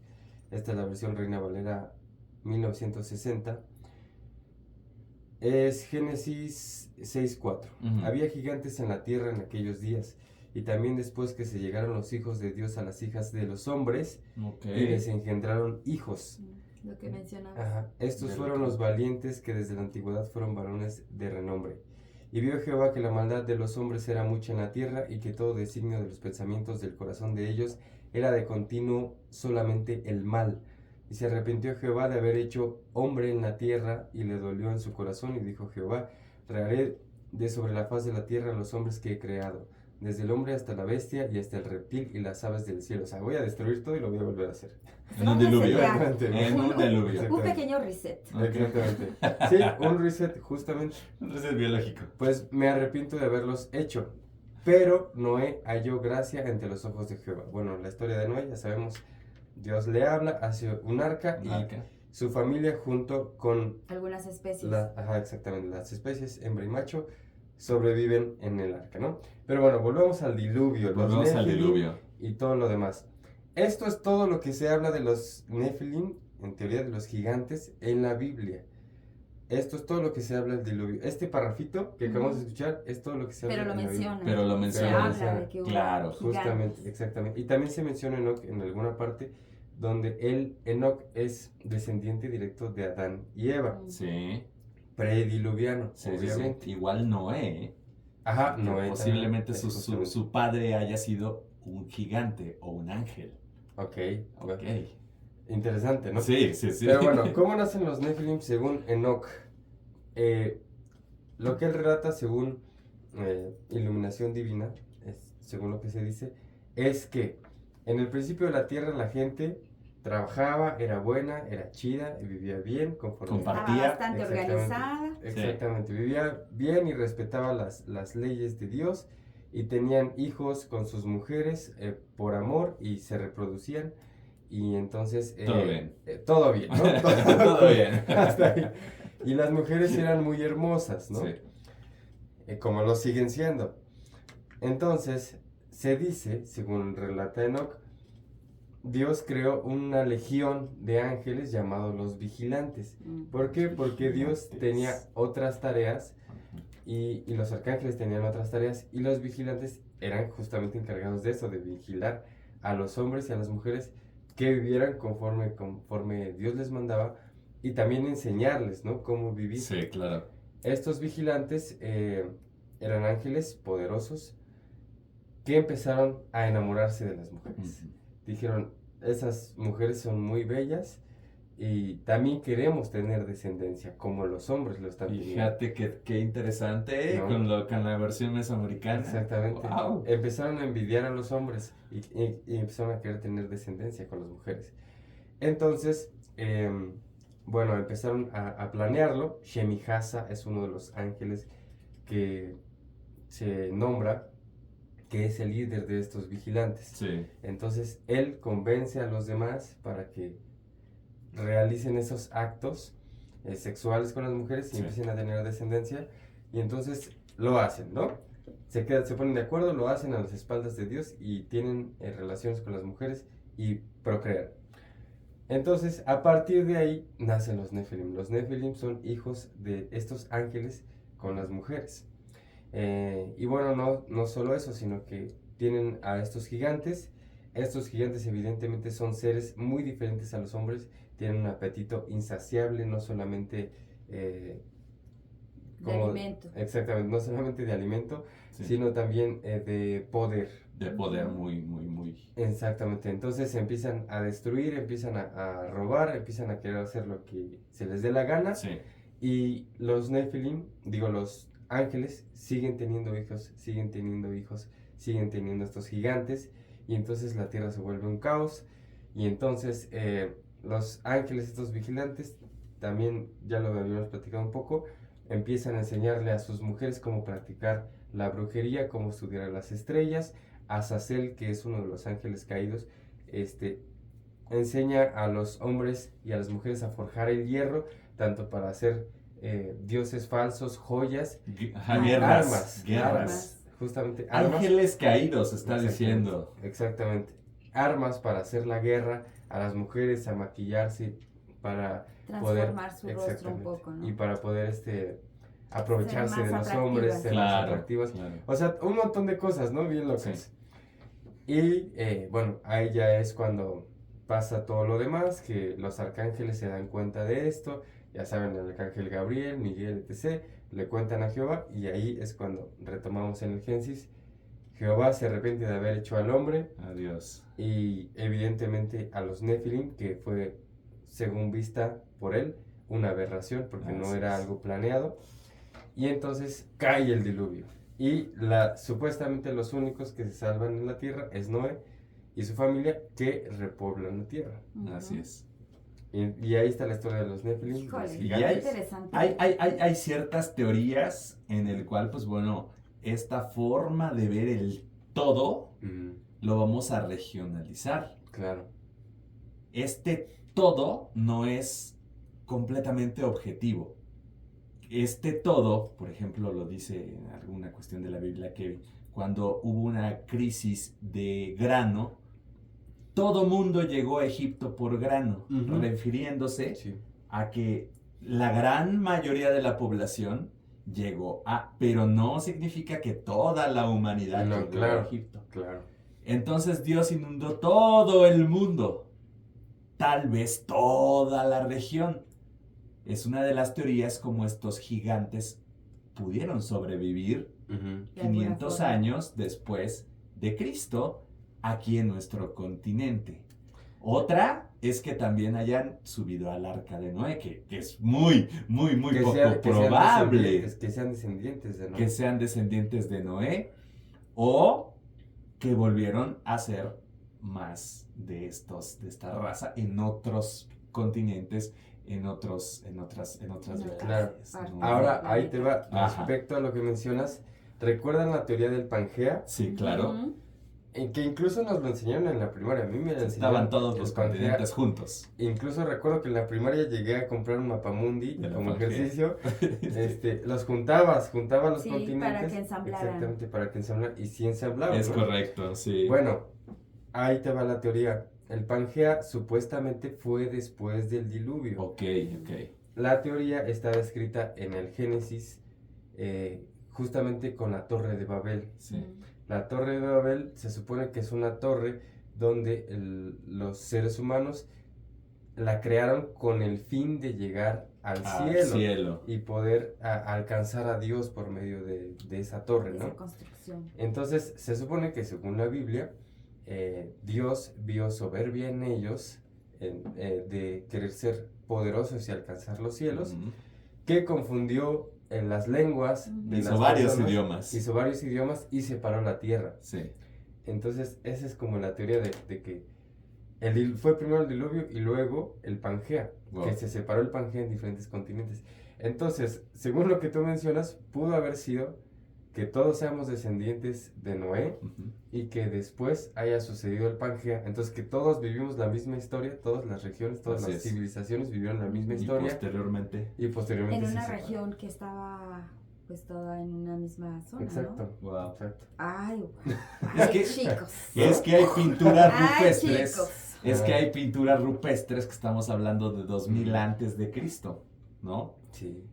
esta es la versión Reina Valera 1960, es Génesis 6:4. Había gigantes en la tierra en aquellos días, y también después que se llegaron los hijos de Dios a las hijas de los hombres, y les engendraron hijos. Lo que mencionabas. Ajá. Estos fueron los valientes que desde la antigüedad fueron varones de renombre. Y vio Jehová que la maldad de los hombres era mucha en la tierra, y que todo designio de los pensamientos del corazón de ellos era de continuo solamente el mal. Y se arrepintió Jehová de haber hecho hombre en la tierra, y le dolió en su corazón, y dijo Jehová: raeré de sobre la faz de la tierra a los hombres que he creado, desde el hombre hasta la bestia y hasta el reptil y las aves del cielo. O sea, voy a destruir todo y lo voy a volver a hacer. En un diluvio. En un diluvio. Un pequeño reset. Exactamente. Sí, un reset, justamente. Un reset biológico. Pues me arrepiento de haberlos hecho. Pero Noé halló gracia ante los ojos de Jehová. Bueno, la historia de Noé, ya sabemos, Dios le habla, hace un arca, y su familia junto con algunas especies. Exactamente, las especies, hembra y macho, sobreviven en el arca, ¿no? Pero bueno, volvamos al diluvio. Volvamos al diluvio. Y todo lo demás. Esto es todo lo que se habla de los Nefilim, en teoría de los gigantes, en la Biblia. Esto es todo lo que se habla del diluvio. Este parrafito que acabamos de escuchar es todo lo que se habla en la Biblia. Pero lo menciona. Se habla de que hubo claro. Justamente, exactamente. Y también se menciona Enoch en alguna parte, donde Enoch es descendiente directo de Adán y Eva. Sí. Prediluviano, Sí, obviamente. sí. Igual Noé. Ajá, Noé. Posiblemente su padre haya sido un gigante o un ángel. Ok. Ok. Interesante, ¿no? Sí, sí, sí. Pero bueno, ¿cómo nacen los Nefilim según Enoch? Lo que él relata según iluminación divina, según lo que se dice, es que en el principio de la tierra la gente trabajaba, era buena, era chida y vivía bien, compartía, bastante organizada. Exactamente, vivía bien y respetaba las leyes de Dios, y tenían hijos con sus mujeres por amor, y se reproducían, y entonces todo bien. Todo bien, ¿no? Todo bien. Hasta ahí. Y las mujeres eran muy hermosas, ¿no? Sí. Como lo siguen siendo. Entonces, se dice, según relata Enoch, Dios creó una legión de ángeles llamados los vigilantes. ¿Por qué? Porque Dios tenía otras tareas, y los arcángeles tenían otras tareas, y los vigilantes eran justamente encargados de eso, de vigilar a los hombres y a las mujeres que vivieran conforme Dios les mandaba, y también enseñarles, ¿no?, cómo vivir. Sí, claro. Estos vigilantes eran ángeles poderosos que empezaron a enamorarse de las mujeres. Dijeron: esas mujeres son muy bellas y también queremos tener descendencia, como los hombres lo están teniendo. Fíjate qué interesante, ¿no? con la versión mesoamericana. Exactamente. Wow. Empezaron a envidiar a los hombres y empezaron a querer tener descendencia con las mujeres. Entonces, bueno, empezaron a planearlo. Shemihasa es uno de los ángeles que se nombra, que es el líder de estos vigilantes. Sí. Entonces, él convence a los demás para que realicen esos actos sexuales con las mujeres y empiecen a tener descendencia, y entonces lo hacen, ¿no? Se ponen de acuerdo, lo hacen a las espaldas de Dios, y tienen relaciones con las mujeres y procrean. Entonces, a partir de ahí nacen los Nefilim. Los Nefilim son hijos de estos ángeles con las mujeres. Y bueno, no solo eso, sino que tienen a estos gigantes. Estos gigantes evidentemente son seres muy diferentes a los hombres. Tienen un apetito insaciable, no solamente de alimento. Exactamente, no solamente de alimento, sino también de poder. De poder muy. Exactamente, entonces empiezan a destruir, empiezan a robar, empiezan a querer hacer lo que se les dé la gana. Sí. Y los Nefilim, los ángeles, siguen teniendo hijos, siguen teniendo estos gigantes, y entonces la tierra se vuelve un caos. Y entonces los ángeles, estos vigilantes, también ya lo habíamos platicado un poco, empiezan a enseñarle a sus mujeres cómo practicar la brujería, cómo estudiar las estrellas. Azazel, que es uno de los ángeles caídos, enseña a los hombres y a las mujeres a forjar el hierro, tanto para hacer dioses falsos, joyas, guerras. justamente armas. Ángeles caídos, está Exactamente, diciendo. Exactamente. Armas para hacer la guerra, a las mujeres a maquillarse, para Transformar poder, su rostro un poco, ¿no? y para poder aprovecharse Ser de más los hombres, atractivas. ser más Claro, atractivas. claro. O sea, un montón de cosas, ¿no? Bien locas. Sí. Y bueno, ahí ya es cuando pasa todo lo demás, que los arcángeles se dan cuenta de esto, ya saben, el arcángel Gabriel, Miguel, etc., le cuentan a Jehová, y ahí es cuando retomamos en el Génesis. Jehová se arrepiente de haber hecho al hombre, Adiós. y evidentemente a los Nefilim, que fue, según vista por él, una aberración, porque no Así era es. algo planeado, y entonces cae el diluvio. Y supuestamente los únicos que se salvan en la tierra es Noé y su familia, que repoblan la tierra. Ujú. Así es. Y ahí está la historia de los Nefilim, Híjole, los qué gigantes. interesante. Hay ciertas teorías en el cual, pues bueno, esta forma de ver el todo lo vamos a regionalizar. Claro. Este todo no es completamente objetivo. Este todo, por ejemplo, lo dice en alguna cuestión de la Biblia, que cuando hubo una crisis de grano, todo mundo llegó a Egipto por grano, Ujú. refiriéndose Sí. a que la gran mayoría de la población llegó pero no significa que toda la humanidad No, llegó claro. a Egipto. Claro. Entonces Dios inundó todo el mundo, tal vez toda la región. Es una de las teorías como estos gigantes pudieron sobrevivir Ujú. De alguna 500 forma. años después de Cristo aquí en nuestro continente. Otra es que también hayan subido al arca de Noé, que es muy poco probable Que sean descendientes de Noé. que sean descendientes de Noé, o que volvieron a ser más de esta raza en otros continentes, en otras Claro. realidades, ¿no? Ahora, ahí te va. Ajá. Respecto a lo que mencionas, ¿recuerdan la teoría del Pangea? Sí, claro. Ujú. En que incluso nos lo enseñaron en la primaria. A mí me lo enseñaron. Estaban todos el los Pangea. continentes juntos. Incluso recuerdo que en la primaria llegué a comprar un mapamundi De la como Pangea. ejercicio. Los juntaba los Sí, continentes. para que ensamblaran. Exactamente, para que ensamblaran. Y sí ensamblaban. Es ¿no? correcto, sí. Bueno, ahí te va la teoría. El Pangea supuestamente fue después del diluvio. Ok. La teoría está descrita en el Génesis, justamente con la Torre de Babel. Sí. La Torre de Babel se supone que es una torre donde los seres humanos la crearon con el fin de llegar al cielo y poder alcanzar a Dios por medio de esa torre, Esa ¿no? construcción. Entonces se supone que según la Biblia, Dios vio soberbia en ellos, de querer ser poderosos y alcanzar los cielos, Ujú. que confundió en las lenguas de Hizo las varios personas, idiomas. hizo varios idiomas y separó la tierra. Sí. Entonces esa es como la teoría de que fue primero el diluvio y luego el Pangea, Wow. que se separó el Pangea en diferentes continentes. Entonces, según lo que tú mencionas, pudo haber sido que todos seamos descendientes de Noé Ujú. y que después haya sucedido el Pangea. Entonces, que todos vivimos la misma historia, todas las regiones, todas Así las es. civilizaciones vivieron la misma Y historia posteriormente. y posteriormente En se una separaron. región que estaba pues toda en una misma zona, Exacto. ¿no? Wow. Exacto. Ay, Es ay, que- chicos. Es que hay pinturas Ay, rupestres. chicos. Es que hay pinturas rupestres que estamos hablando de 2000 Ujú. antes de Cristo, ¿no? Sí.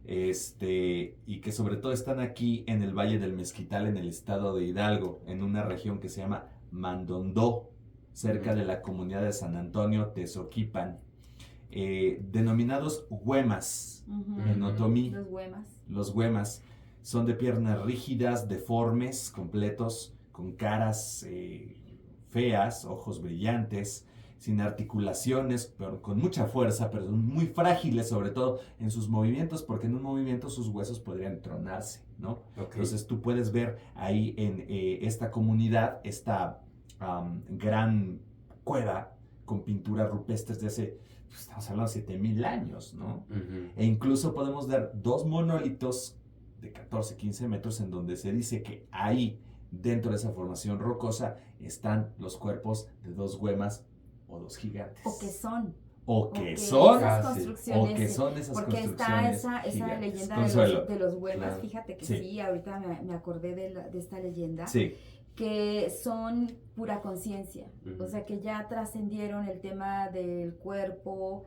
Y que sobre todo están aquí en el Valle del Mezquital, en el estado de Hidalgo, en una región que se llama Mandondó, cerca de la comunidad de San Antonio, Tezoquipan, denominados huemas Ujú. en otomí. Los huemas. Los huemas son de piernas rígidas, deformes, completos, con caras feas, ojos brillantes, sin articulaciones, pero con mucha fuerza, pero son muy frágiles, sobre todo en sus movimientos, porque en un movimiento sus huesos podrían tronarse, ¿no? Ok. Entonces tú puedes ver ahí en esta comunidad, esta gran cueva con pinturas rupestres de hace, pues, estamos hablando de 7000 años, ¿no? Ujú. E incluso podemos ver dos monolitos de 14, 15 metros en donde se dice que ahí, dentro de esa formación rocosa, están los cuerpos de dos huemas o dos gigantes. O que son. o que son esas sí. construcciones, o que son esas porque construcciones está esa gigantes. leyenda Consuelo. de los Huemas, Claro. fíjate que Sí. sí, ahorita me acordé de esta leyenda, Sí. que son pura conciencia, Ujú. o sea que ya trascendieron el tema del cuerpo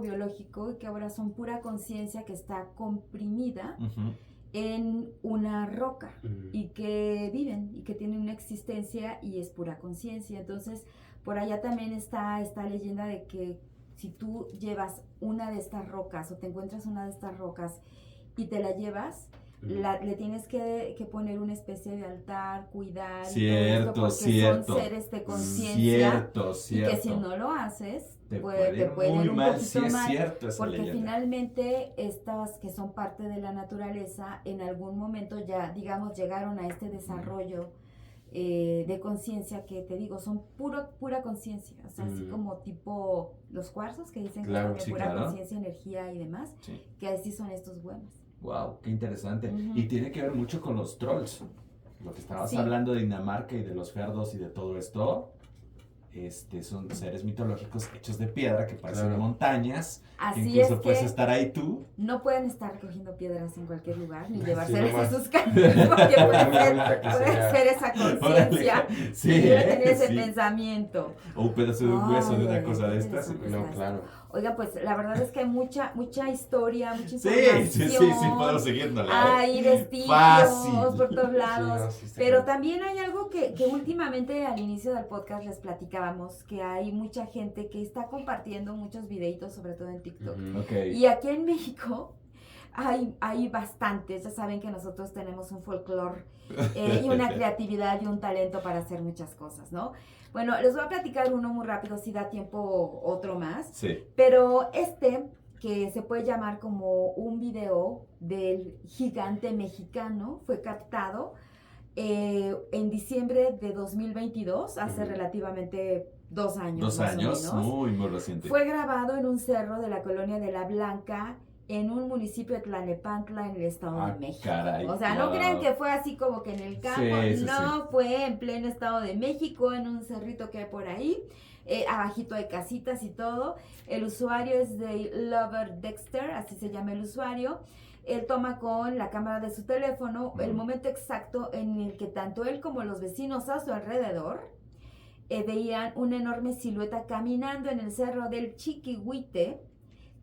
biológico, y que ahora son pura conciencia que está comprimida Ujú. en una roca Ujú. y que viven y que tienen una existencia y es pura conciencia. Entonces, por allá también está esta leyenda de que si tú llevas una de estas rocas o te encuentras una de estas rocas y te la llevas, Ujú. le tienes que poner una especie de altar, cuidar, y Cierto, todo esto, porque cierto. son seres de conciencia, Cierto, y cierto. que si no lo haces, te te puede muy ir un mal, poquito sí es mal, cierto esa porque leyenda. finalmente estas que son parte de la naturaleza en algún momento ya, digamos, llegaron a este desarrollo de conciencia que te digo, son pura conciencia, o sea, así como tipo los cuarzos que dicen Claro, que son de sí, pura claro. conciencia, energía y demás, Sí. que así son estos buenos. Wow, qué interesante. Ujú. Y tiene que ver mucho con los trolls. Lo que estabas Sí. hablando de Dinamarca y de los cerdos y de todo esto, son seres mitológicos hechos de piedra que parecen Claro. montañas. Que Así incluso es puedes que estar ahí tú. no pueden estar recogiendo piedras en cualquier lugar, ni Sí, llevárselas nomás. a sus casas, porque Ahorita que puede sea. ser esa conciencia, Órale. y Sí, debe tener ese sí. pensamiento. O un pedazo de un hueso de una Ay, cosa de qué estas. interesante. No, Está claro. Oiga, pues la verdad es que hay mucha historia, mucha Sí, información. sí, podemos seguirnosla. Hay vestigios Fácil. por todos Sí, lados. no, sí está Pero claro. también hay algo que últimamente al inicio del podcast les platicábamos, que hay mucha gente que está compartiendo muchos videitos, sobre todo en TikTok. Ujú. Ok. Y aquí en México hay bastantes. Ya saben que nosotros tenemos un folclore y una creatividad y un talento para hacer muchas cosas, ¿no? Bueno, les voy a platicar uno muy rápido, si da tiempo otro más. Sí. Pero que se puede llamar como un video del gigante mexicano, fue captado en diciembre de 2022, hace Ujú. relativamente 2 años. 2 más o años, menos. muy reciente. Fue grabado en un cerro de la colonia de La Blanca, en un municipio de Tlalnepantla, en el Estado Ah, de México. caray, O sea, no wow. crean que fue así como que en el campo, Sí, no, fue en pleno Estado de México, en un cerrito que hay por ahí. Abajito hay casitas y todo. El usuario es de Lover Dexter, así se llama el usuario. Él toma con la cámara de su teléfono el momento exacto en el que tanto él como los vecinos a su alrededor veían una enorme silueta caminando en el cerro del Chiquihuite,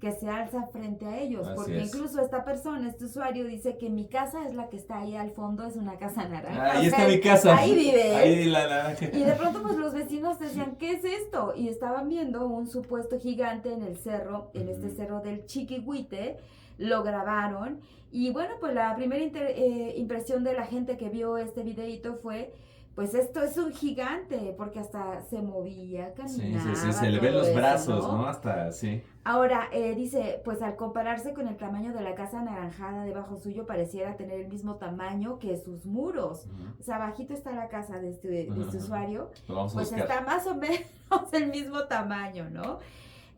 que se alza frente a ellos. Así Porque es. incluso esta persona, este usuario, dice que mi casa es la que está ahí al fondo, es una casa naranja. Ahí O está sea, mi casa. Ahí vive él. Ahí la. Y de pronto pues los vecinos decían, ¿qué es esto? Y estaban viendo un supuesto gigante en el cerro, en este cerro del Chiquihuite, lo grabaron. Y bueno, pues la primera impresión de la gente que vio este videito fue, pues esto es un gigante, porque hasta se movía, caminaba. Sí, se le ven todo los eso, brazos, ¿no? Hasta, sí. Ahora, dice, pues al compararse con el tamaño de la casa anaranjada debajo suyo, pareciera tener el mismo tamaño que sus muros. O sea, bajito está la casa de este usuario, Lo vamos a pues buscar. está más o menos el mismo tamaño, ¿no?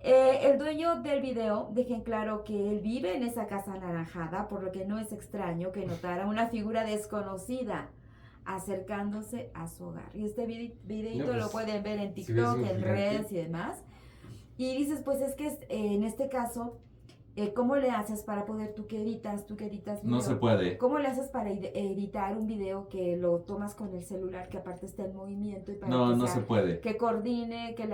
El dueño del video deja en claro que él vive en esa casa anaranjada, por lo que no es extraño que notara una figura desconocida acercándose a su hogar. Y este videito No, pues, lo pueden ver en si ves TikTok, un en gigante. redes y demás. Y dices, pues es que en este caso, ¿cómo le haces para poder, tú que editas No video? se puede. ¿Cómo le haces para editar un video que lo tomas con el celular, que aparte está en movimiento, y para No, que no sea- se puede. que coordine, que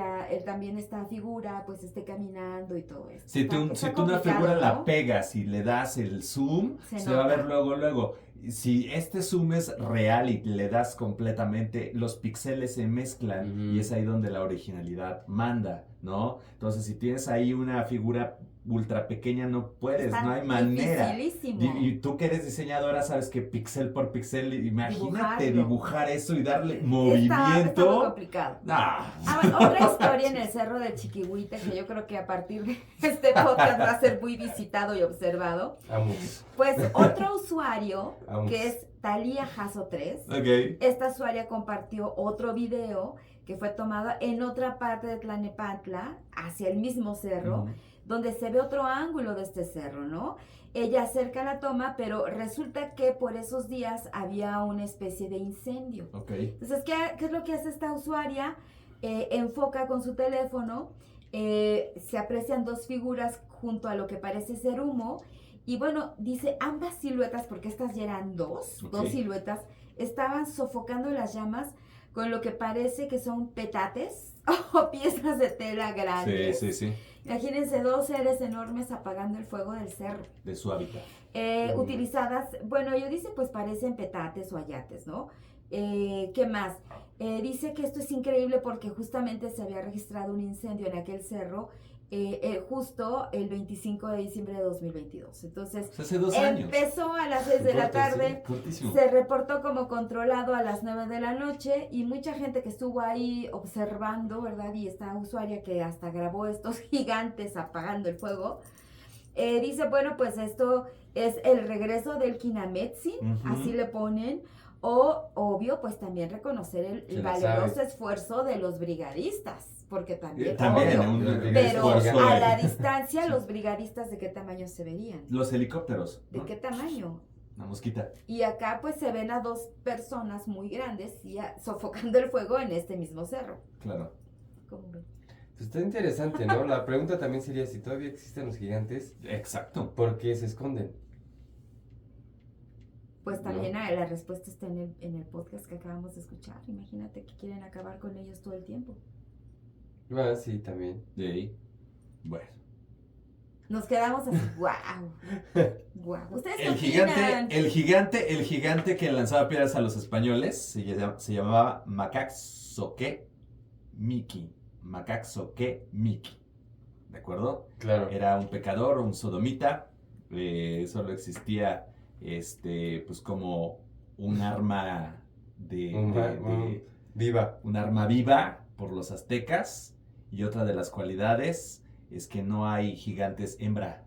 también esta figura pues esté caminando y todo esto? Si tú una figura la pegas y le das el zoom, se va a ver luego. Si este zoom es real y le das completamente, los píxeles se mezclan y es ahí donde la originalidad manda, ¿no? Entonces, si tienes ahí una figura ultra pequeña, no puedes, Está no hay manera. dificilísimo. Y tú que eres diseñadora sabes que píxel por píxel, imagínate Dibujarlo. dibujar eso y darle Está muy movimiento. complicado. Ah. Bueno, otra historia en el cerro del Chiquihuite, que yo creo que a partir de este podcast va a ser muy visitado y observado. Vamos. Pues otro usuario, Vamos. que es Talía Jasso 3, Ok. esta usuaria compartió otro video que fue tomado en otra parte de Tlalnepantla, hacia el mismo cerro, donde se ve otro ángulo de este cerro, ¿no? Ella acerca la toma, pero resulta que por esos días había una especie de incendio. Ok. Entonces, ¿qué es lo que hace esta usuaria? Enfoca con su teléfono Se aprecian dos figuras junto a lo que parece ser humo. Y bueno, dice, ambas siluetas, porque estas ya eran dos siluetas, estaban sofocando las llamas con lo que parece que son petates o piezas de tela grandes. Sí. Imagínense dos seres enormes apagando el fuego del cerro. De su hábitat. Utilizadas, bueno, ellos dicen pues parecen petates o ayates, ¿no? ¿Qué más? Dice que esto es increíble porque justamente se había registrado un incendio en aquel cerro justo el 25 de diciembre de 2022. Entonces, hace 2 años. Empezó a las 6 de la tarde, sí, se reportó como controlado a las 9 de la noche y mucha gente que estuvo ahí observando, ¿verdad? Y esta usuaria que hasta grabó estos gigantes apagando el fuego, dice, bueno, pues esto es el regreso del Kinametsin, así le ponen, o obvio, pues también reconocer el valeroso esfuerzo de los brigadistas. Porque también obvio, pero a la distancia los brigadistas ¿de qué tamaño se verían? Los helicópteros, ¿no? ¿De qué tamaño? Una mosquita. Y acá pues se ven a dos personas muy grandes sofocando el fuego en este mismo cerro. Claro. ¿Cómo ven? Pues está interesante, ¿no? La pregunta también sería si todavía existen los gigantes. Exacto. ¿Por qué se esconden? Pues también la respuesta está en el podcast que acabamos de escuchar. Imagínate que quieren acabar con ellos todo el tiempo. Ah, sí, también. De ahí. Bueno. Nos quedamos así, wow. ¿Ustedes qué opinan? El gigante que lanzaba piedras a los españoles se llamaba Macaxoque Miki. ¿De acuerdo? Claro. Era un pecador, un sodomita. Solo existía pues como un arma viva. Un arma viva por los aztecas. Y otra de las cualidades es que no hay gigantes hembra.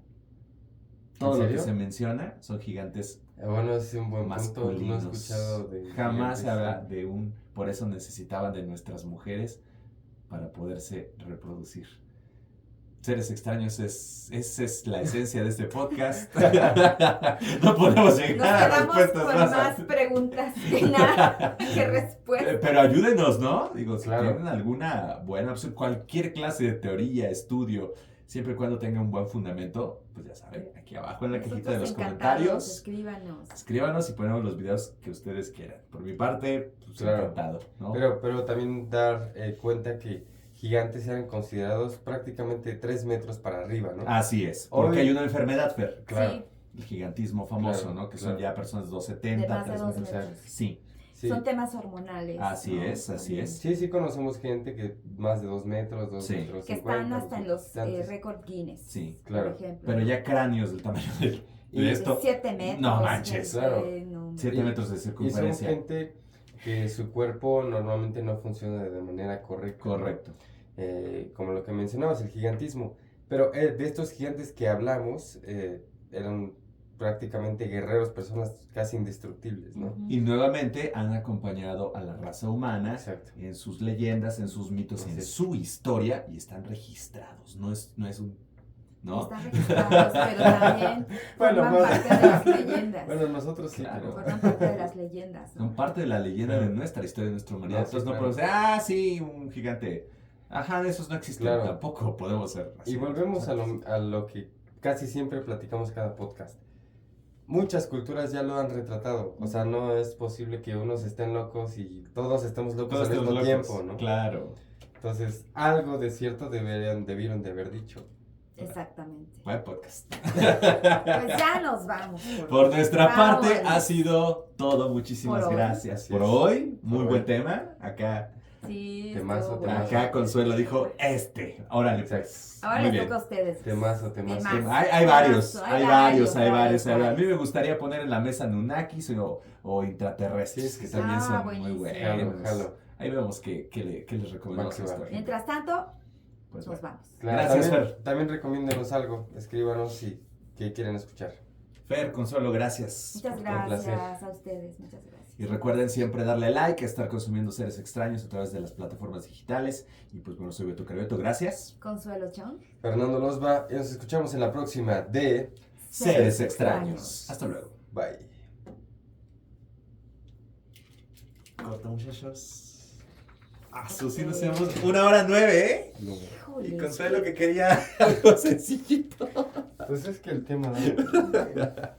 Todo lo que se menciona son gigantes bueno, es un buen masculinos. Punto. No he escuchado de Jamás se habla de un... Por eso necesitaban de nuestras mujeres para poderse reproducir. Seres extraños esa es la esencia de este podcast. No podemos llegar a respuestas con más preguntas que respuestas. Pero ayúdenos, ¿no? Digo, si claro. tienen alguna buena opción, cualquier clase de teoría, estudio, siempre y cuando tenga un buen fundamento, pues ya saben, aquí abajo en la cajita de los comentarios. Escríbanos y ponemos los videos que ustedes quieran. Por mi parte, pues encantado, ¿no? Pero también dar cuenta que gigantes eran considerados prácticamente 3 metros para arriba, ¿no? Así es, porque hay una enfermedad, Fer. Claro. Sí. El gigantismo famoso, ¿no? Que son ya personas de 2.70, de más de 3 2 metros. metros. Sí. Son temas hormonales. Así ¿no? es. Sí, conocemos gente que más de 2 metros, 2 metros que 50. están hasta en los récord Guinness, sí, claro. por ejemplo. Pero ya cráneos del tamaño de esto. 7 metros. No manches. Claro. 7 metros de circunferencia. Y son gente que su cuerpo normalmente no funciona de manera correcta. Correcto. Como lo que mencionabas, el gigantismo. Pero de estos gigantes que hablamos, eran prácticamente guerreros, personas casi indestructibles, ¿no? Y nuevamente han acompañado a la raza humana. Exacto. En sus leyendas, en sus mitos, en su historia, y están registrados. No es un... ¿no? Están registrados, pero también forman parte de las leyendas. Bueno, nosotros sí, claro. Forman parte de las leyendas, ¿no? Son parte de la leyenda de nuestra historia, de nuestra humanidad. Entonces no podemos decir, sí, un gigante. Ajá, de esos no existen. Claro. Tampoco podemos ser así. Y volvemos a lo que casi siempre platicamos cada podcast. Muchas culturas ya lo han retratado. O sea, no es posible que unos estén locos y todos estemos locos al mismo tiempo, ¿no? Claro. Entonces, algo de cierto debieron de haber dicho. Exactamente. Buen podcast. Pues ya nos vamos. Por nuestra parte ha sido todo. Muchísimas gracias por hoy. Muy buen tema. Acá. Sí, temazo. Acá Consuelo dijo órale pues. Ahora les toca a ustedes. Temazo. Hay varios. A mí me gustaría poner en la mesa Anunnakis o intraterrestres, que también son muy buenos. Jalo. Ahí vemos que les recomendamos esto. Mientras tanto, pues nos vamos. Claro, gracias, Fer. También recomiéndenos algo. Escríbanos si quieren escuchar. Fer, Consuelo, gracias. Muchas gracias a ustedes. Muchas gracias. Y recuerden siempre darle like, estar consumiendo Seres Extraños a través de las plataformas digitales. Y pues bueno, soy Beto Carioto, gracias. Consuelo Chong. Fernando Losba, y nos escuchamos en la próxima de Seres Extraños. Hasta luego. Bye. Corta, muchachos. Sí nos hacemos 1:09, ¿eh? Hijo Híjole. Y Consuelo que quería algo sencillito. Pues es que el tema da...